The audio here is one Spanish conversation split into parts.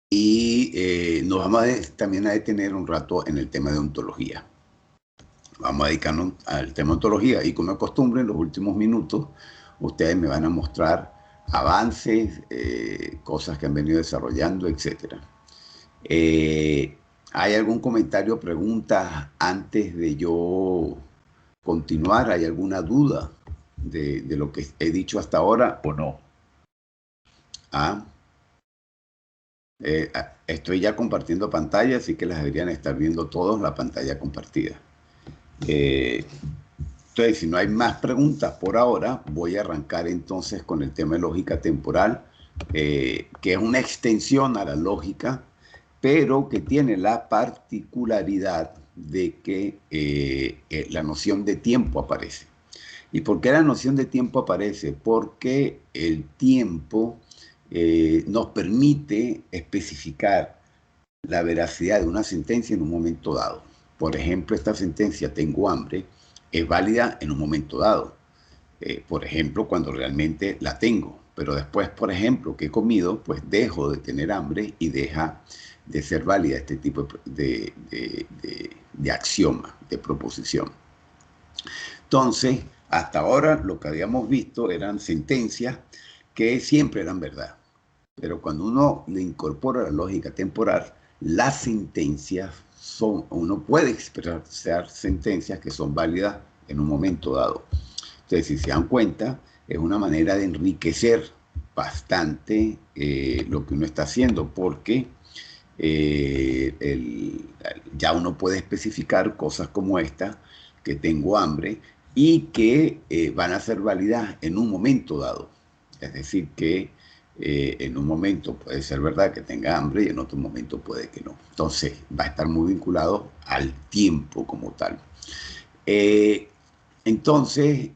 Y nos vamos también a detener un rato en el tema de ontología. Vamos a dedicarnos al tema de ontología y como de costumbre en los últimos minutos ustedes me van a mostrar avances, cosas que han venido desarrollando, etcétera. ¿Hay algún comentario, pregunta antes de yo continuar? ¿Hay alguna duda de lo que he dicho hasta ahora o no? ¿Ah? Estoy ya compartiendo pantalla, así que las deberían estar viendo todos la pantalla compartida. Entonces, si no hay más preguntas por ahora, voy a arrancar entonces con el tema de lógica temporal, que es una extensión a la lógica, pero que tiene la particularidad de que la noción de tiempo aparece. ¿Y por qué la noción de tiempo aparece? Porque el tiempo nos permite especificar la veracidad de una sentencia en un momento dado. Por ejemplo, esta sentencia, tengo hambre, es válida en un momento dado. Por ejemplo, cuando realmente la tengo. Pero después, por ejemplo, que he comido, pues dejo de tener hambre y deja de ser válida este tipo de axioma, de proposición. Entonces, hasta ahora lo que habíamos visto eran sentencias que siempre eran verdad. Pero cuando uno le incorpora la lógica temporal, las sentencias son, uno puede expresar sentencias que son válidas en un momento dado. Entonces, si se dan cuenta, es una manera de enriquecer bastante lo que uno está haciendo, porque ya uno puede especificar cosas como esta, que tengo hambre, y que van a ser válidas en un momento dado. Es decir, que en un momento puede ser verdad que tenga hambre y en otro momento puede que no. Entonces, va a estar muy vinculado al tiempo como tal. Eh, entonces,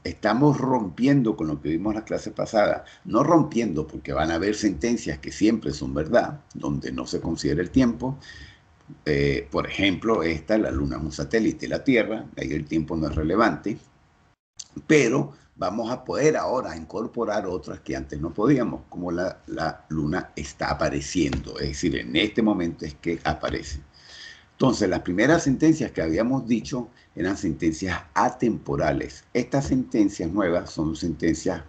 estamos rompiendo con lo que vimos en la clase pasada. No rompiendo, porque van a haber sentencias que siempre son verdad, donde no se considera el tiempo. Por ejemplo, la Luna es un satélite de la Tierra, ahí el tiempo no es relevante, pero vamos a poder ahora incorporar otras que antes no podíamos, como la Luna está apareciendo, es decir, en este momento es que aparece. Entonces, las primeras sentencias que habíamos dicho eran sentencias atemporales. Estas sentencias nuevas son sentencias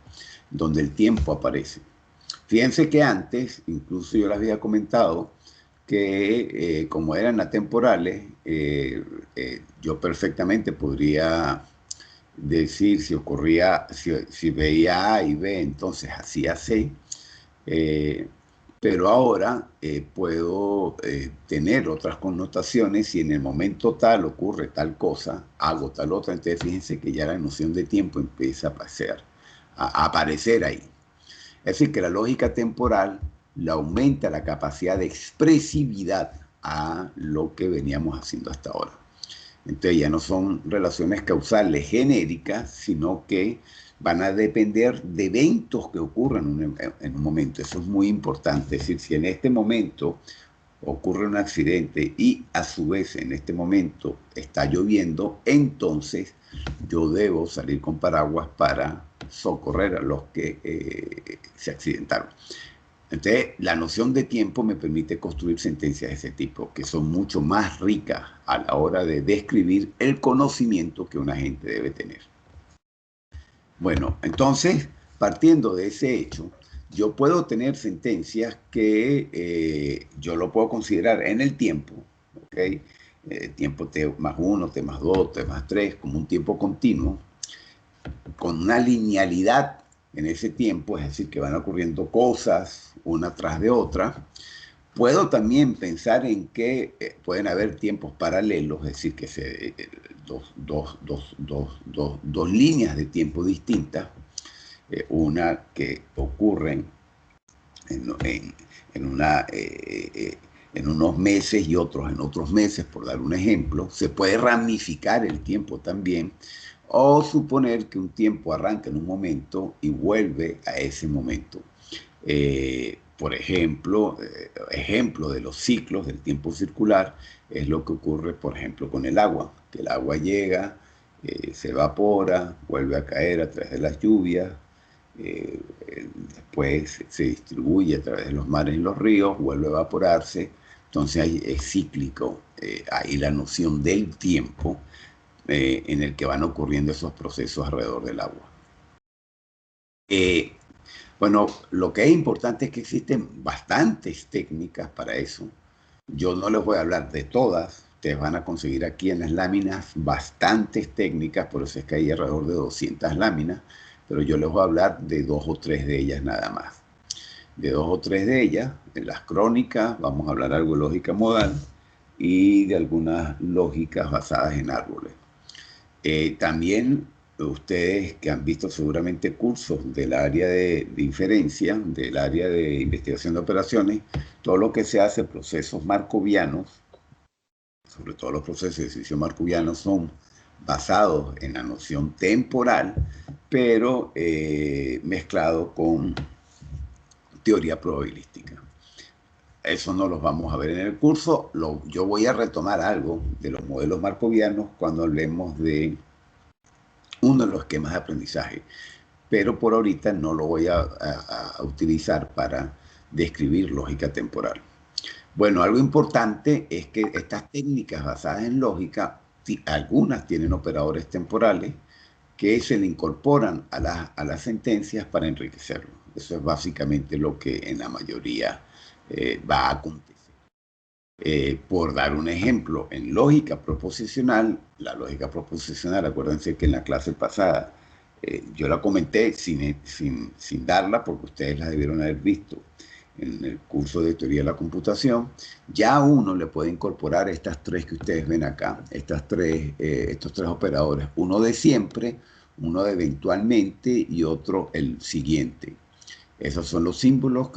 donde el tiempo aparece. Fíjense que antes, incluso yo les había comentado, que como eran atemporales, yo perfectamente podría decir si ocurría, si veía A y B, entonces hacía C. Eh, pero ahora puedo tener otras connotaciones y en el momento tal ocurre tal cosa, hago tal otra, entonces fíjense que ya la noción de tiempo empieza a aparecer ahí. Es decir, que la lógica temporal le aumenta la capacidad de expresividad a lo que veníamos haciendo hasta ahora. Entonces ya no son relaciones causales genéricas, sino que van a depender de eventos que ocurran en un momento. Eso es muy importante. Es decir, si en este momento ocurre un accidente y a su vez en este momento está lloviendo, entonces yo debo salir con paraguas para socorrer a los que se accidentaron. Entonces, la noción de tiempo me permite construir sentencias de ese tipo, que son mucho más ricas a la hora de describir el conocimiento que una gente debe tener. Bueno, entonces, partiendo de ese hecho, yo puedo tener sentencias que yo lo puedo considerar en el tiempo, ¿ok? Tiempo T más 1, T más 2, T más 3, como un tiempo continuo, con una linealidad en ese tiempo, es decir, que van ocurriendo cosas una tras de otra. Puedo también pensar en que pueden haber tiempos paralelos, es decir, que dos líneas de tiempo distintas, una que ocurren en, en, en una, en unos meses y otros en otros meses, por dar un ejemplo. Se puede ramificar el tiempo también, o suponer que un tiempo arranca en un momento y vuelve a ese momento. Por ejemplo, ejemplo de los ciclos del tiempo circular es lo que ocurre, por ejemplo, con el agua, que el agua llega, se evapora, vuelve a caer a través de las lluvias, después se distribuye a través de los mares y los ríos, vuelve a evaporarse, entonces ahí es cíclico, ahí la noción del tiempo en el que van ocurriendo esos procesos alrededor del agua. Eh, bueno, lo que es importante es que existen bastantes técnicas para eso. Yo no les voy a hablar de todas. Ustedes van a conseguir aquí en las láminas bastantes técnicas, por eso es que hay alrededor de 200 láminas, pero yo les voy a hablar de dos o tres de ellas nada más. De dos o tres de ellas, en las crónicas, vamos a hablar algo de lógica modal y de algunas lógicas basadas en árboles. También ustedes que han visto seguramente cursos del área de inferencia, del área de investigación de operaciones, todo lo que se hace, procesos markovianos, sobre todo los procesos de decisión markovianos, son basados en la noción temporal, pero mezclado con teoría probabilística. Eso no los vamos a ver en el curso. Yo voy a retomar algo de los modelos markovianos cuando hablemos de uno de los esquemas de aprendizaje, pero por ahorita no lo voy a utilizar para describir lógica temporal. Bueno, algo importante es que estas técnicas basadas en lógica, algunas tienen operadores temporales que se le incorporan a las sentencias para enriquecerlo. Eso es básicamente lo que en la mayoría va a acontecer. Por dar un ejemplo, en lógica proposicional, la lógica proposicional, acuérdense que en la clase pasada yo la comenté sin darla porque ustedes la debieron haber visto en el curso de teoría de la computación. Ya uno le puede incorporar estas tres que ustedes ven acá, estos tres operadores, uno de siempre, uno de eventualmente y otro el siguiente. Esos son los símbolos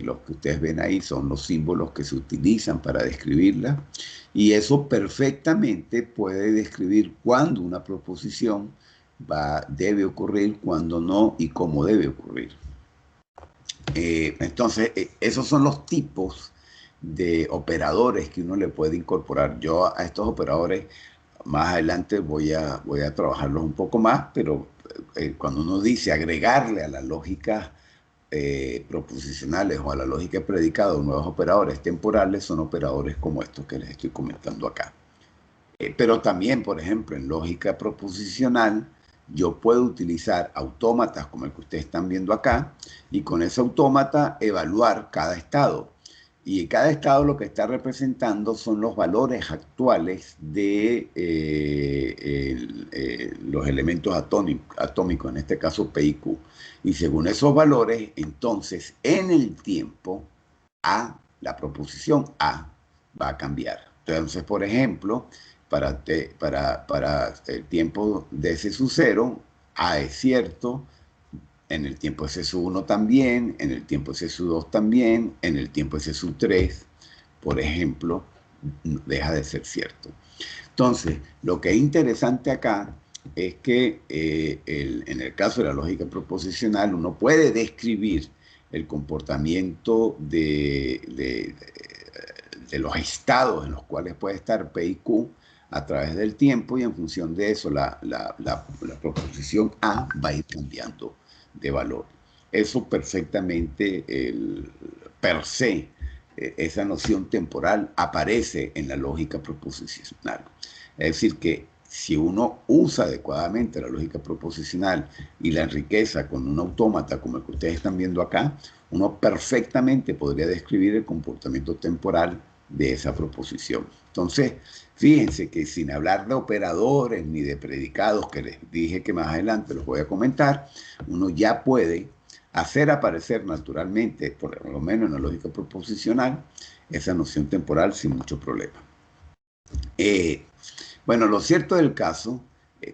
los que ustedes ven ahí, son los símbolos que se utilizan para describirla. Y eso perfectamente puede describir cuándo una proposición debe ocurrir, cuándo no y cómo debe ocurrir. Entonces, esos son los tipos de operadores que uno le puede incorporar. Yo a estos operadores más adelante voy a trabajarlos un poco más, pero cuando uno dice agregarle a la lógica proposicionales o a la lógica de predicado nuevos operadores temporales, son operadores como estos que les estoy comentando acá. Pero también, por ejemplo, en lógica proposicional, yo puedo utilizar autómatas como el que ustedes están viendo acá y con ese autómata evaluar cada estado. Y cada estado lo que está representando son los valores actuales de los elementos atómicos, en este caso P y Q. Y según esos valores, entonces en el tiempo A, la proposición A, va a cambiar. Entonces, por ejemplo, para el tiempo de S sub 0, A es cierto, en el tiempo S sub 1 también, en el tiempo S sub 2 también, en el tiempo S sub 3, por ejemplo, deja de ser cierto. Entonces, lo que es interesante acá es que en el caso de la lógica proposicional uno puede describir el comportamiento de los estados en los cuales puede estar P y Q a través del tiempo y en función de eso la proposición A va a ir cambiando de valor. Eso perfectamente, per se, esa noción temporal aparece en la lógica proposicional. Es decir, que si uno usa adecuadamente la lógica proposicional y la enriquece con un autómata como el que ustedes están viendo acá, uno perfectamente podría describir el comportamiento temporal de esa proposición. Entonces, fíjense que sin hablar de operadores ni de predicados, que les dije que más adelante los voy a comentar, uno ya puede hacer aparecer naturalmente, por lo menos en la lógica proposicional, esa noción temporal sin mucho problema. Bueno, lo cierto del caso,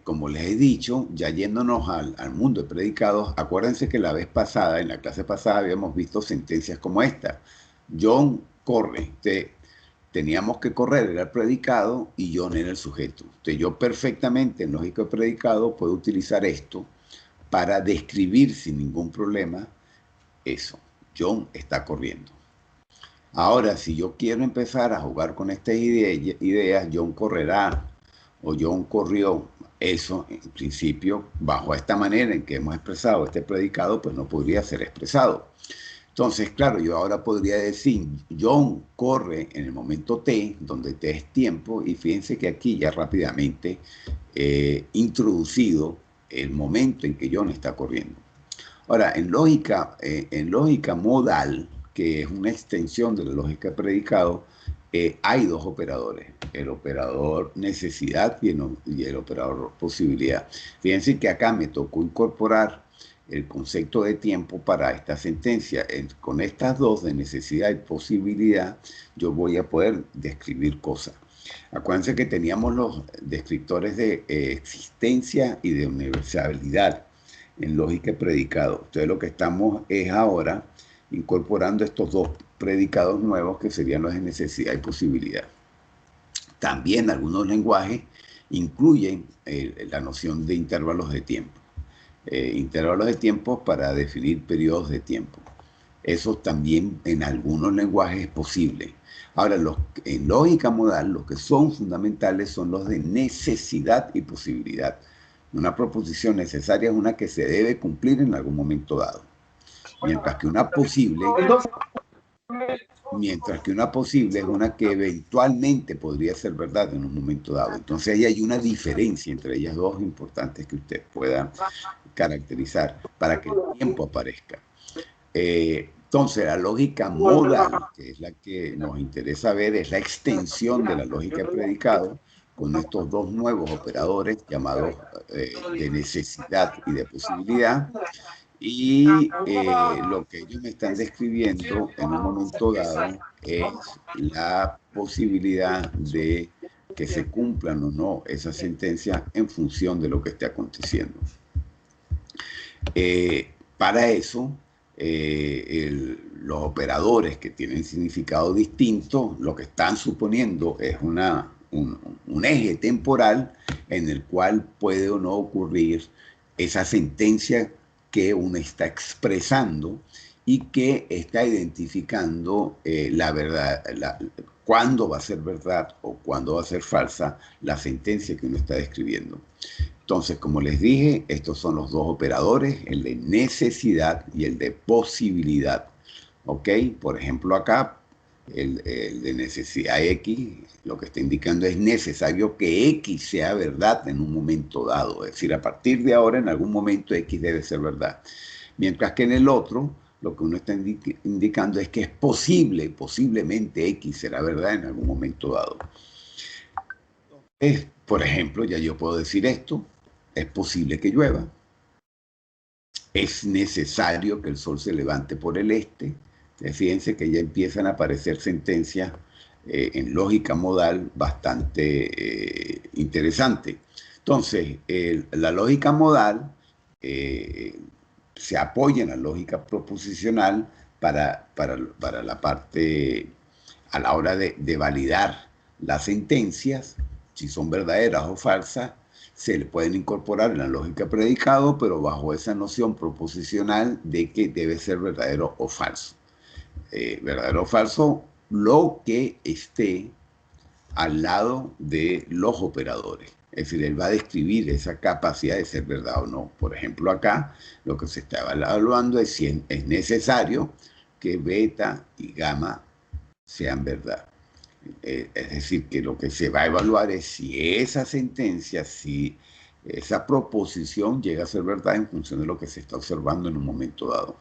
como les he dicho, ya yéndonos al mundo de predicados, acuérdense que la vez pasada, en la clase pasada, habíamos visto sentencias como esta. John corre. Teníamos que correr, era el predicado y John era el sujeto. Entonces yo perfectamente en lógica de predicado puedo utilizar esto para describir sin ningún problema eso. John está corriendo. Ahora, si yo quiero empezar a jugar con estas ideas, John correrá o John corrió, eso, en principio, bajo esta manera en que hemos expresado este predicado, pues no podría ser expresado. Entonces, claro, yo ahora podría decir, John corre en el momento T, donde T es tiempo, y fíjense que aquí ya rápidamente introducido el momento en que John está corriendo. Ahora, en lógica modal, que es una extensión de la lógica de predicado, hay dos operadores, el operador necesidad y el operador posibilidad. Fíjense que acá me tocó incorporar el concepto de tiempo para esta sentencia. Con estas dos, de necesidad y posibilidad, yo voy a poder describir cosas. Acuérdense que teníamos los descriptores de existencia y de universalidad en lógica y predicado. Entonces lo que estamos es ahora incorporando estos dos predicados nuevos que serían los de necesidad y posibilidad. También algunos lenguajes incluyen la noción de intervalos de tiempo. Intervalos de tiempo para definir periodos de tiempo. Eso también en algunos lenguajes es posible. Ahora, en lógica modal, los que son fundamentales son los de necesidad y posibilidad. Una proposición necesaria es una que se debe cumplir en algún momento dado. Mientras que una posible es una que eventualmente podría ser verdad en un momento dado. Entonces ahí hay una diferencia entre ellas dos importantes que usted pueda caracterizar para que el tiempo aparezca. Entonces la lógica modal, que es la que nos interesa ver, es la extensión de la lógica de predicado con estos dos nuevos operadores llamados de necesidad y de posibilidad. Y lo que ellos me están describiendo en un momento dado es la posibilidad de que se cumplan o no esas sentencias en función de lo que esté aconteciendo. Para eso, los operadores que tienen significado distinto, lo que están suponiendo es un eje temporal en el cual puede o no ocurrir esa sentencia que uno está expresando y que está identificando la verdad, cuándo va a ser verdad o cuándo va a ser falsa la sentencia que uno está describiendo. Entonces, como les dije, estos son los dos operadores, el de necesidad y el de posibilidad. ¿Ok? Por ejemplo, acá, el de necesidad X, lo que está indicando es necesario que X sea verdad en un momento dado. Es decir, a partir de ahora, en algún momento X debe ser verdad. Mientras que en el otro, lo que uno está indicando es que es posible, posiblemente X será verdad en algún momento dado. Por ejemplo, ya yo puedo decir esto, es posible que llueva, es necesario que el sol se levante por el este. Fíjense que ya empiezan a aparecer sentencias en lógica modal bastante interesantes. Entonces, la lógica modal se apoya en la lógica proposicional para la parte, a la hora de validar las sentencias, si son verdaderas o falsas, se le pueden incorporar en la lógica predicado, pero bajo esa noción proposicional de que debe ser verdadero o falso. Verdadero o falso, lo que esté al lado de los operadores. Es decir, él va a describir esa capacidad de ser verdad o no. Por ejemplo, acá lo que se está evaluando es si es necesario que beta y gamma sean verdad. Es decir, que lo que se va a evaluar es si esa sentencia, si esa proposición llega a ser verdad en función de lo que se está observando en un momento dado.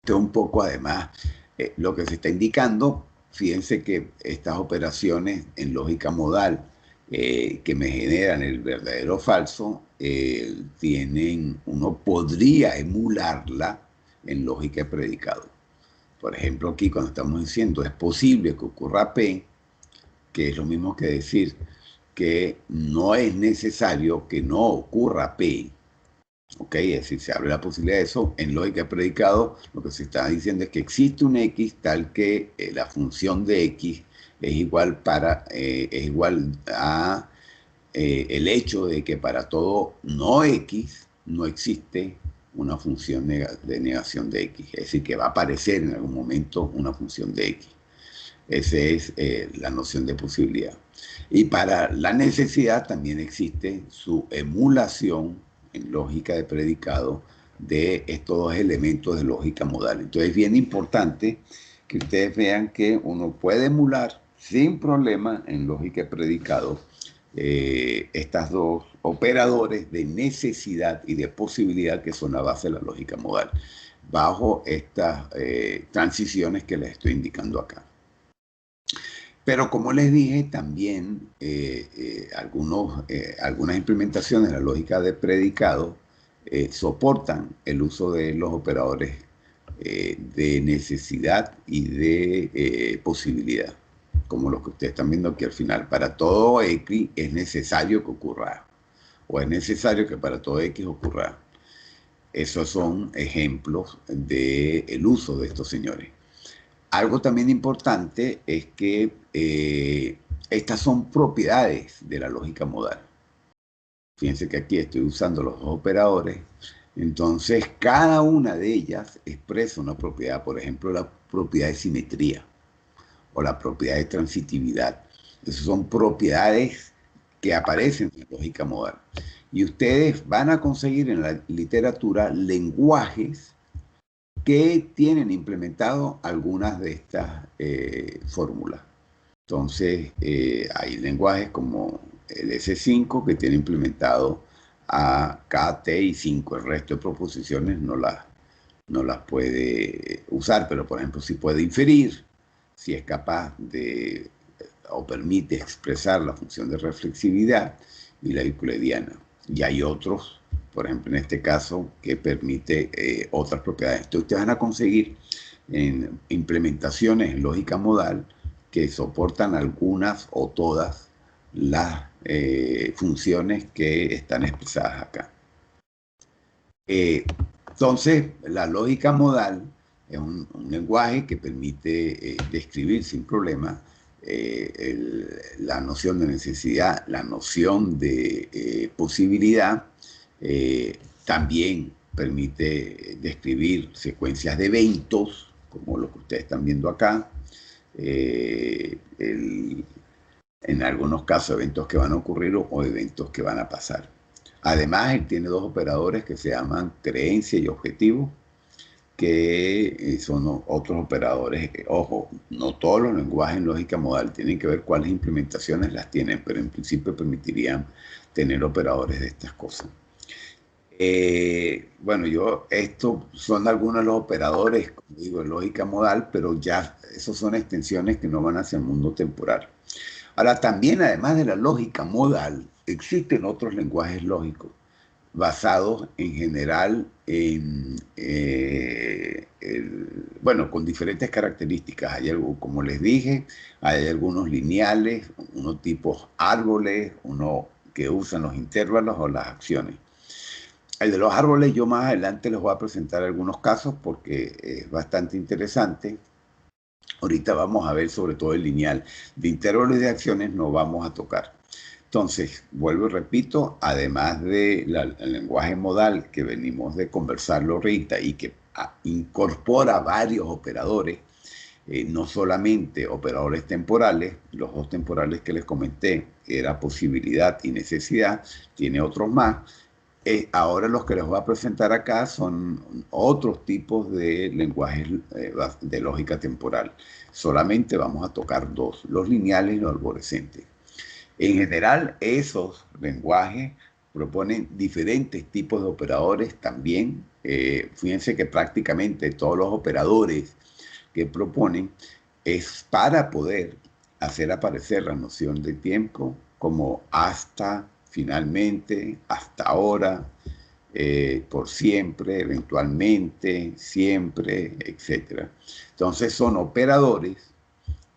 Esto es un poco, además, lo que se está indicando. Fíjense que estas operaciones en lógica modal que me generan el verdadero o falso, uno podría emularla en lógica de predicado. Por ejemplo, aquí cuando estamos diciendo es posible que ocurra P, que es lo mismo que decir que no es necesario que no ocurra P. ¿Ok? Es decir, se abre la posibilidad de eso. En lógica de predicado, lo que se está diciendo es que existe un X tal que la función de X es igual a el hecho de que para todo no X no existe una función de negación de X. Es decir, que va a aparecer en algún momento una función de X. Esa es la noción de posibilidad. Y para la necesidad también existe su emulación en lógica de predicado de estos dos elementos de lógica modal. Entonces es bien importante que ustedes vean que uno puede emular sin problema en lógica de predicado estas dos operadores de necesidad y de posibilidad que son la base de la lógica modal, bajo estas transiciones que les estoy indicando acá. Pero como les dije, también algunas implementaciones de la lógica de predicado soportan el uso de los operadores de necesidad y de posibilidad, como los que ustedes están viendo aquí al final. Para todo X es necesario que ocurra A, o es necesario que para todo X ocurra A. Esos son ejemplos del uso de estos señores. Algo también importante es que estas son propiedades de la lógica modal. Fíjense que aquí estoy usando los dos operadores. Entonces, cada una de ellas expresa una propiedad. Por ejemplo, la propiedad de simetría o la propiedad de transitividad. Esas son propiedades que aparecen en la lógica modal. Y ustedes van a conseguir en la literatura lenguajes que tienen implementado algunas de estas fórmulas. Entonces, hay lenguajes como el S5 que tiene implementado a K, T y 5. El resto de proposiciones no las puede usar, pero por ejemplo, si puede inferir, si es capaz de o permite expresar la función de reflexividad y la euclidiana. Y hay otros, por ejemplo, en este caso, que permite otras propiedades. Entonces, ustedes van a conseguir en implementaciones en lógica modal que soportan algunas o todas las funciones que están expresadas acá. Entonces, la lógica modal es un lenguaje que permite describir sin problema la noción de necesidad, la noción de posibilidad. También permite describir secuencias de eventos, como lo que ustedes están viendo acá. En algunos casos, eventos que van a ocurrir o eventos que van a pasar. Además, él tiene dos operadores que se llaman creencia y objetivo, que son otros operadores. Ojo, no todos los lenguajes en lógica modal tienen que ver cuáles implementaciones las tienen, pero en principio permitirían tener operadores de estas cosas. Bueno, estos son algunos de los operadores, como digo, en lógica modal, pero ya esos son extensiones que no van hacia el mundo temporal. Ahora, también, además de la lógica modal, existen otros lenguajes lógicos basados en general bueno, con diferentes características. Hay algo, como les dije, hay algunos lineales, unos tipos árboles, uno que usan los intervalos o las acciones. El de los árboles yo más adelante les voy a presentar algunos casos porque es bastante interesante. Ahorita vamos a ver sobre todo el lineal. De intervalos y de acciones no vamos a tocar. Entonces, vuelvo y repito, además del lenguaje modal que venimos de conversarlo ahorita y que incorpora varios operadores, no solamente operadores temporales, los dos temporales que les comenté, era posibilidad y necesidad, tiene otros más. Ahora los que les voy a presentar acá son otros tipos de lenguajes de lógica temporal. Solamente vamos a tocar dos, los lineales y los arborescentes. En general, esos lenguajes proponen diferentes tipos de operadores también. Fíjense que prácticamente todos los operadores que proponen es para poder hacer aparecer la noción de tiempo como hasta, finalmente, hasta ahora, por siempre, eventualmente, siempre, etc. Entonces son operadores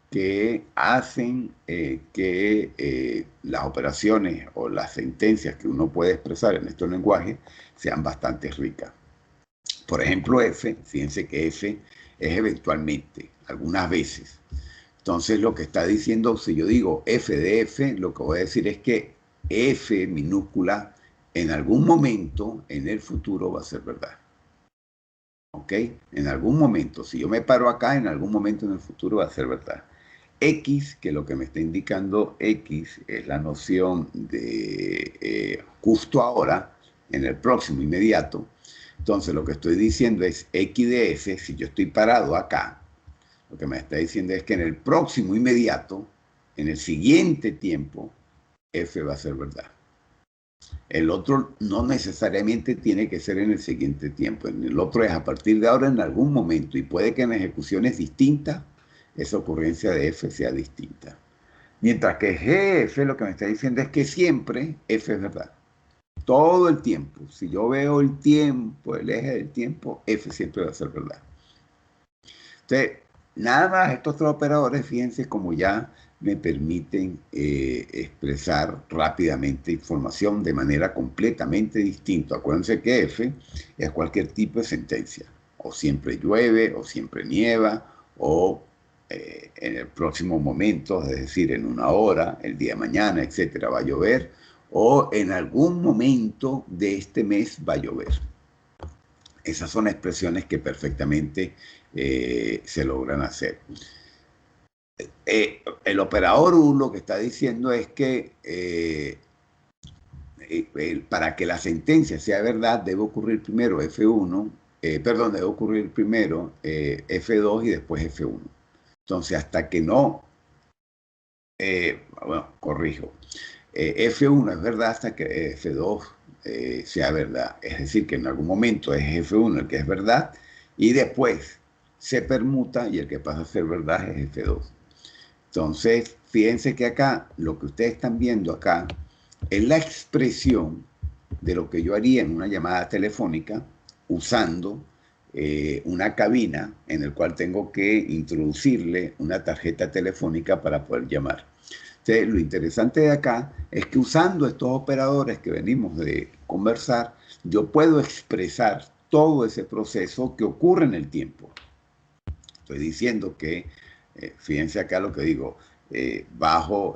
que hacen que las operaciones o las sentencias que uno puede expresar en estos lenguajes sean bastante ricas. Por ejemplo, F, fíjense que F es eventualmente, algunas veces. Entonces lo que está diciendo, si yo digo F de F, lo que voy a decir es que F minúscula en algún momento en el futuro va a ser verdad. ¿Ok? En algún momento, si yo me paro acá, en algún momento en el futuro va a ser verdad. X, que lo que me está indicando X es la noción de justo ahora, en el próximo inmediato. Entonces lo que estoy diciendo es X de F, si yo estoy parado acá, lo que me está diciendo es que en el próximo inmediato, en el siguiente tiempo, F va a ser verdad. El otro no necesariamente tiene que ser en el siguiente tiempo. En el otro es a partir de ahora en algún momento y puede que en ejecuciones distintas esa ocurrencia de F sea distinta. Mientras que GF lo que me está diciendo es que siempre F es verdad. Todo el tiempo. Si yo veo el tiempo, el eje del tiempo, F siempre va a ser verdad. Entonces, nada más estos tres operadores, fíjense cómo ya me permiten expresar rápidamente información de manera completamente distinta. Acuérdense que F es cualquier tipo de sentencia. O siempre llueve, o siempre nieva, o en el próximo momento, es decir, en una hora, el día de mañana, etcétera, va a llover, o en algún momento de este mes va a llover. Esas son expresiones que perfectamente se logran hacer. El operador U lo que está diciendo es que para que la sentencia sea verdad debe ocurrir primero F1, debe ocurrir primero F2 y después F1. Entonces, hasta que no, bueno, corrijo, F1 es verdad hasta que F2 sea verdad. Es decir, que en algún momento es F1 el que es verdad y después se permuta y el que pasa a ser verdad es F2. Entonces, fíjense que acá, lo que ustedes están viendo acá es la expresión de lo que yo haría en una llamada telefónica usando una cabina en la cual tengo que introducirle una tarjeta telefónica para poder llamar. Entonces, lo interesante de acá es que usando estos operadores que venimos de conversar, yo puedo expresar todo ese proceso que ocurre en el tiempo. Estoy diciendo que, fíjense acá lo que digo, bajo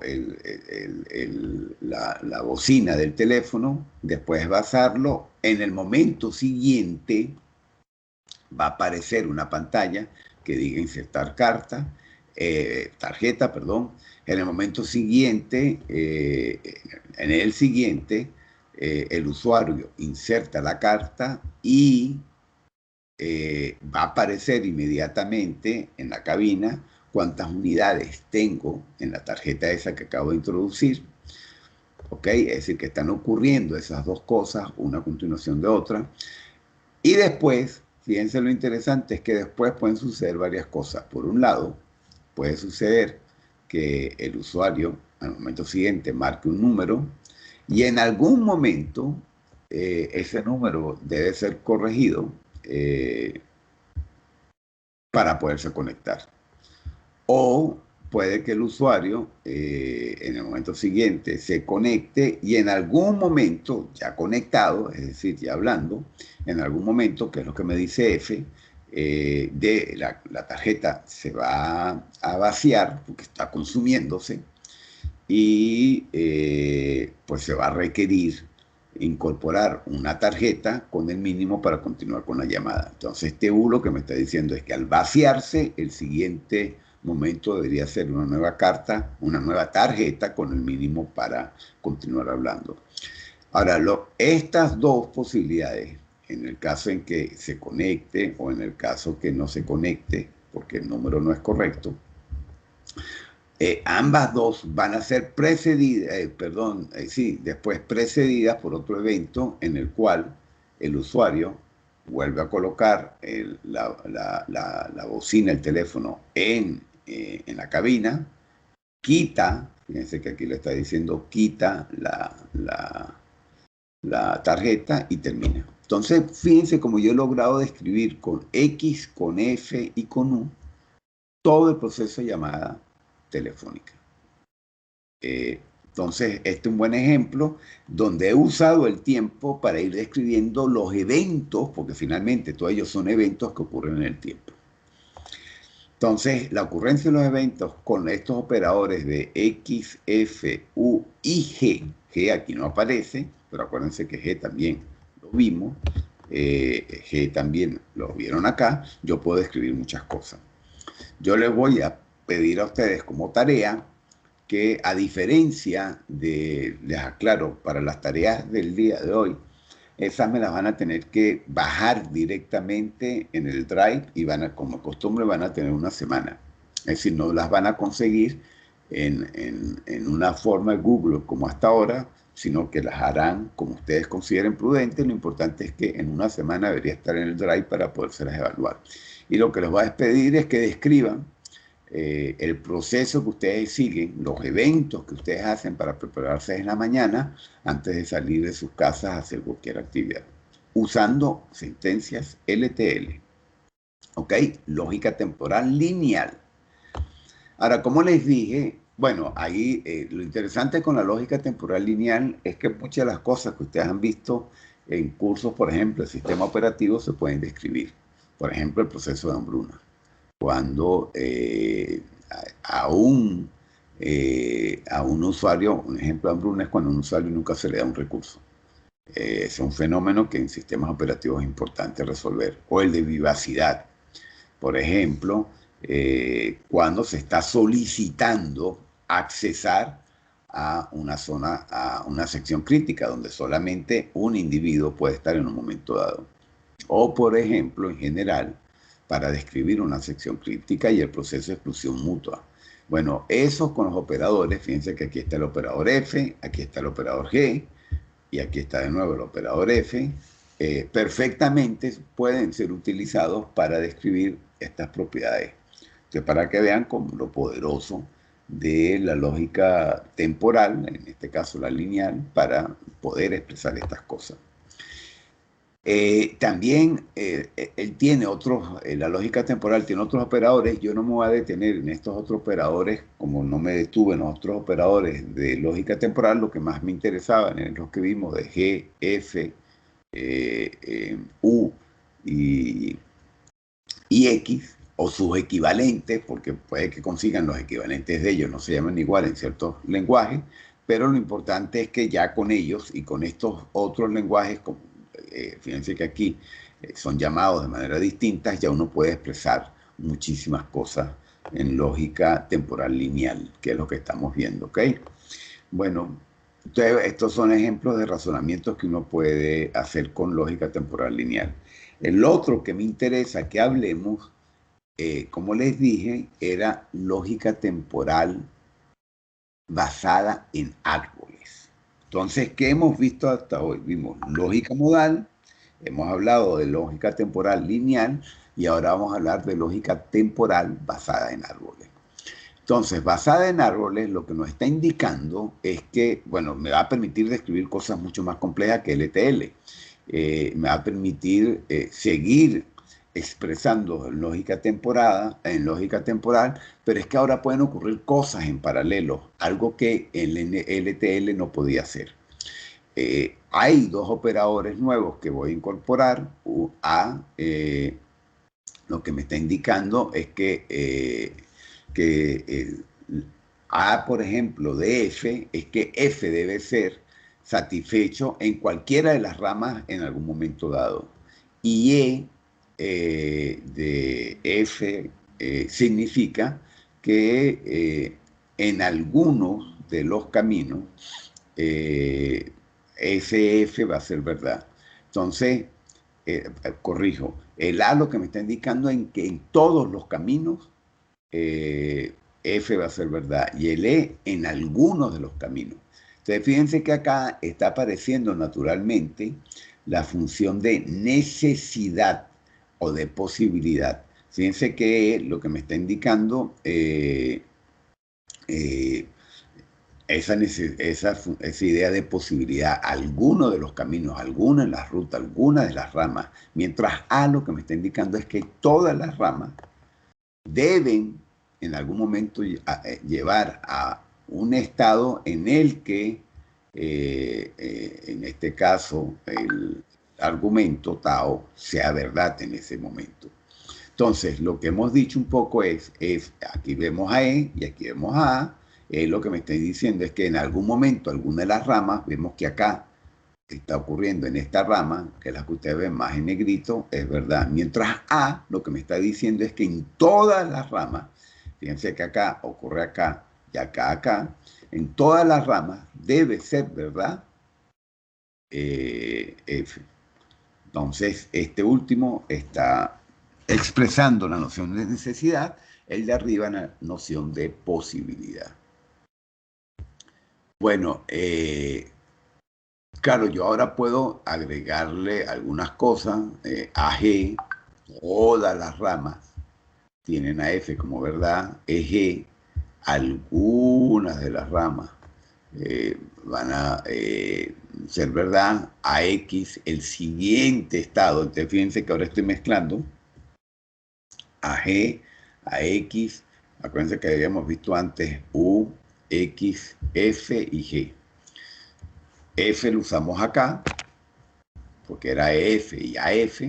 la bocina del teléfono, después basarlo, en el momento siguiente va a aparecer una pantalla que diga insertar tarjeta, perdón. En el momento siguiente, en el siguiente, el usuario inserta la carta y va a aparecer inmediatamente en la cabina cuántas unidades tengo en la tarjeta esa que acabo de introducir. ¿Ok? Es decir, que están ocurriendo esas dos cosas, una a continuación de otra. Y después, fíjense lo interesante, es que después pueden suceder varias cosas. Por un lado, puede suceder que el usuario al momento siguiente marque un número y en algún momento ese número debe ser corregido para poderse conectar. O puede que el usuario en el momento siguiente se conecte y en algún momento, ya conectado, es decir, ya hablando, en algún momento, que es lo que me dice F, de la tarjeta se va a vaciar porque está consumiéndose y pues se va a requerir incorporar una tarjeta con el mínimo para continuar con la llamada. Entonces este U lo que me está diciendo es que al vaciarse, el siguiente momento debería ser una nueva carta, una nueva tarjeta con el mínimo para continuar hablando. Ahora, estas dos posibilidades, en el caso en que se conecte o en el caso que no se conecte, porque el número no es correcto, ambas dos van a ser precedidas, después precedidas por otro evento en el cual el usuario vuelve a colocar la bocina, el teléfono en la cabina, quita, fíjense que aquí le está diciendo, quita la tarjeta y termina. Entonces, fíjense como yo he logrado describir con X, con F y con U todo el proceso de llamada telefónica. Entonces, este es un buen ejemplo donde he usado el tiempo para ir describiendo los eventos, porque finalmente todos ellos son eventos que ocurren en el tiempo. Entonces, la ocurrencia de los eventos con estos operadores de X, F, U y G aquí no aparece, pero acuérdense que G también lo vimos, G también lo vieron acá, yo puedo escribir muchas cosas. Yo les voy a pedir a ustedes como tarea que, a diferencia de, les aclaro, para las tareas del día de hoy, esas me las van a tener que bajar directamente en el Drive y van a, como costumbre, van a tener una semana. Es decir, no las van a conseguir en una forma Google como hasta ahora, sino que las harán como ustedes consideren prudente. Lo importante es que en una semana debería estar en el Drive para podérselas evaluar. Y lo que les voy a pedir es que describan el proceso que ustedes siguen, los eventos que ustedes hacen para prepararse en la mañana antes de salir de sus casas a hacer cualquier actividad, usando sentencias LTL, ¿ok? Lógica temporal lineal. Ahora, como les dije, bueno, ahí lo interesante con la lógica temporal lineal es que muchas de las cosas que ustedes han visto en cursos, por ejemplo, el sistema operativo, se pueden describir. Por ejemplo, el proceso de hambruna. Cuando a un usuario, un ejemplo de hambruna es cuando a un usuario nunca se le da un recurso. Es un fenómeno que en sistemas operativos es importante resolver. O el de vivacidad. Por ejemplo, cuando se está solicitando accesar a una zona, a una sección crítica, donde solamente un individuo puede estar en un momento dado. O, por ejemplo, en general, para describir una sección crítica y el proceso de exclusión mutua. Bueno, eso con los operadores, fíjense que aquí está el operador F, aquí está el operador G, y aquí está de nuevo el operador F, perfectamente pueden ser utilizados para describir estas propiedades. Entonces, para que vean como lo poderoso de la lógica temporal, en este caso la lineal, para poder expresar estas cosas. También él tiene otros, la lógica temporal tiene otros operadores. Yo no me voy a detener en estos otros operadores, como no me detuve en los otros operadores de lógica temporal. Lo que más me interesaba en los que vimos de G, F, U y X, o sus equivalentes, porque puede que consigan los equivalentes de ellos, no se llaman igual en ciertos lenguajes, pero lo importante es que ya con ellos y con estos otros lenguajes, como fíjense que aquí son llamados de manera distinta, ya uno puede expresar muchísimas cosas en lógica temporal lineal, que es lo que estamos viendo, ¿ok? Bueno, entonces estos son ejemplos de razonamientos que uno puede hacer con lógica temporal lineal. El otro que me interesa que hablemos, como les dije, era lógica temporal basada en árboles. Entonces, ¿qué hemos visto hasta hoy? Vimos lógica modal, hemos hablado de lógica temporal lineal y ahora vamos a hablar de lógica temporal basada en árboles. Entonces, basada en árboles, lo que nos está indicando es que, bueno, me va a permitir describir cosas mucho más complejas que LTL. Me va a permitir seguir expresando en lógica temporal, pero es que ahora pueden ocurrir cosas en paralelo, algo que el LTL no podía hacer. Hay dos operadores nuevos que voy a incorporar. Lo que me está indicando es que A, por ejemplo, de F, es que F debe ser satisfecho en cualquiera de las ramas en algún momento dado. Y de F significa que en algunos de los caminos SF va a ser verdad. Entonces, corrijo, el A lo que me está indicando es que en todos los caminos F va a ser verdad y el E en algunos de los caminos. Entonces, fíjense que acá está apareciendo naturalmente la función de necesidad o de posibilidad. Fíjense que lo que me está indicando esa idea de posibilidad, alguno de los caminos, alguna de las rutas, alguna de las ramas, mientras A lo que me está indicando es que todas las ramas deben en algún momento llevar a un estado en el que, en este caso, el argumento Tao sea verdad en ese momento. Entonces, lo que hemos dicho un poco es aquí vemos a E y aquí vemos a A. Lo que me estoy diciendo es que en algún momento, alguna de las ramas, vemos que acá está ocurriendo en esta rama, que es la que ustedes ven más en negrito, es verdad. Mientras A, lo que me está diciendo es que en todas las ramas, fíjense que acá ocurre acá y acá, acá, en todas las ramas debe ser verdad F. Entonces, este último está expresando la noción de necesidad, el de arriba la noción de posibilidad. Bueno, claro, yo ahora puedo agregarle algunas cosas a G, todas las ramas tienen a F como verdad, G, algunas de las ramas van a ser verdad, a X, el siguiente estado. Entonces, fíjense que ahora estoy mezclando a G, a X, acuérdense que habíamos visto antes U, X, F y G. F lo usamos acá, porque era F y AF,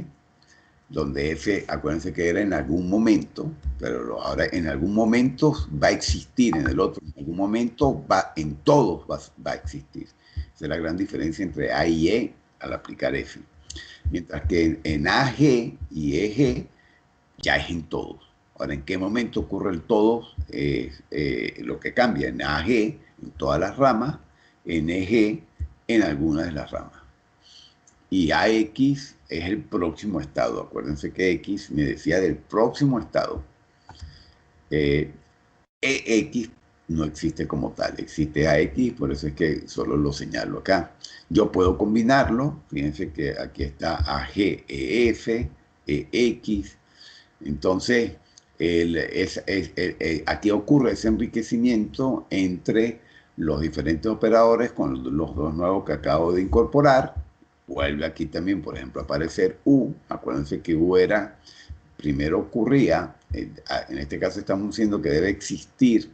donde F, acuérdense que era en algún momento, pero ahora en algún momento va a existir, en el otro, en algún momento va, en todos va a existir. Esa es la gran diferencia entre A y E al aplicar F. Mientras que en AG y EG ya es en todos. Ahora, ¿en qué momento ocurre el todos? Lo que cambia en AG, en todas las ramas, en EG, en algunas de las ramas. Y AX es el próximo estado. Acuérdense que X me decía del próximo estado. EX no existe como tal, existe AX, por eso es que solo lo señalo acá. Yo puedo combinarlo, fíjense que aquí está AGEF, EX. Entonces, aquí ocurre ese enriquecimiento entre los diferentes operadores con los dos nuevos que acabo de incorporar. Vuelve aquí también, por ejemplo, a aparecer U. Acuérdense que U era, primero ocurría, en este caso estamos diciendo que debe existir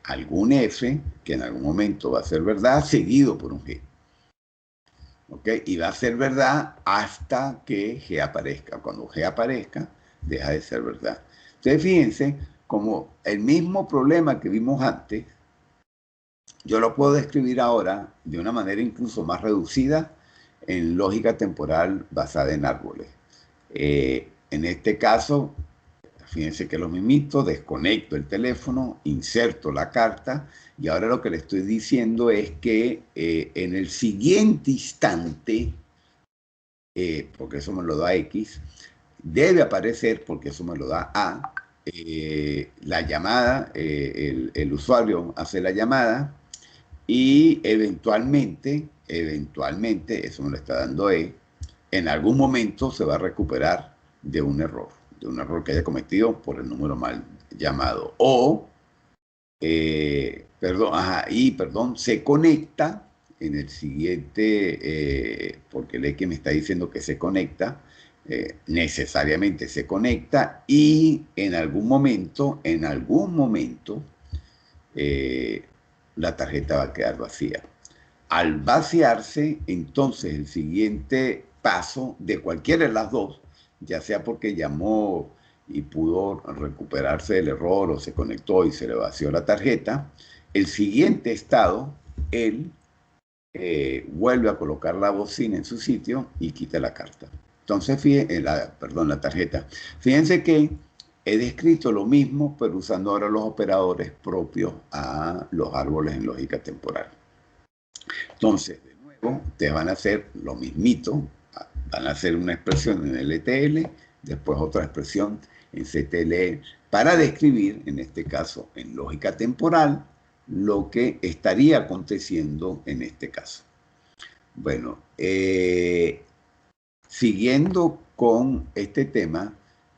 algún F, que en algún momento va a ser verdad, seguido por un G. ¿Ok? Y va a ser verdad hasta que G aparezca. Cuando G aparezca, deja de ser verdad. Entonces, fíjense, como el mismo problema que vimos antes, yo lo puedo describir ahora de una manera incluso más reducida en lógica temporal basada en árboles. En este caso, fíjense que lo mismito, desconecto el teléfono, inserto la carta y ahora lo que le estoy diciendo es que en el siguiente instante, porque eso me lo da X, debe aparecer, porque eso me lo da A, la llamada, el usuario hace la llamada y eventualmente, eso me lo está dando E, en algún momento se va a recuperar de un error que haya cometido por el número mal llamado. O, se conecta en el siguiente, porque el X me está diciendo que se conecta, necesariamente se conecta y en algún momento, la tarjeta va a quedar vacía. Al vaciarse, entonces el siguiente paso de cualquiera de las dos, ya sea porque llamó y pudo recuperarse del error o se conectó y se le vació la tarjeta, el siguiente estado, él vuelve a colocar la bocina en su sitio y quita la carta. Entonces, la tarjeta. Fíjense que he descrito lo mismo, pero usando ahora los operadores propios a los árboles en lógica temporal. Entonces, de nuevo, te van a hacer lo mismito, van a hacer una expresión en LTL, después otra expresión en CTLE, para describir, en este caso, en lógica temporal, lo que estaría aconteciendo en este caso. Bueno, siguiendo con este tema,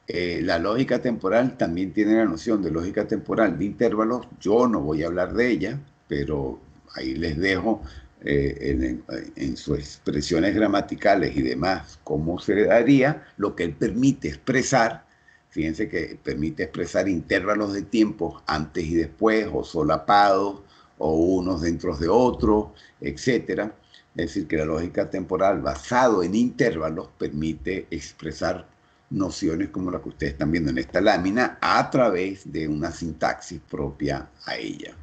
la lógica temporal también tiene la noción de lógica temporal de intervalos. Yo no voy a hablar de ella, pero ahí les dejo en sus expresiones gramaticales y demás cómo se daría lo que él permite expresar. Fíjense que permite expresar intervalos de tiempo antes y después, o solapados, o unos dentro de otros, etcétera. Es decir, que la lógica temporal basado en intervalos permite expresar nociones como la que ustedes están viendo en esta lámina a través de una sintaxis propia a ella.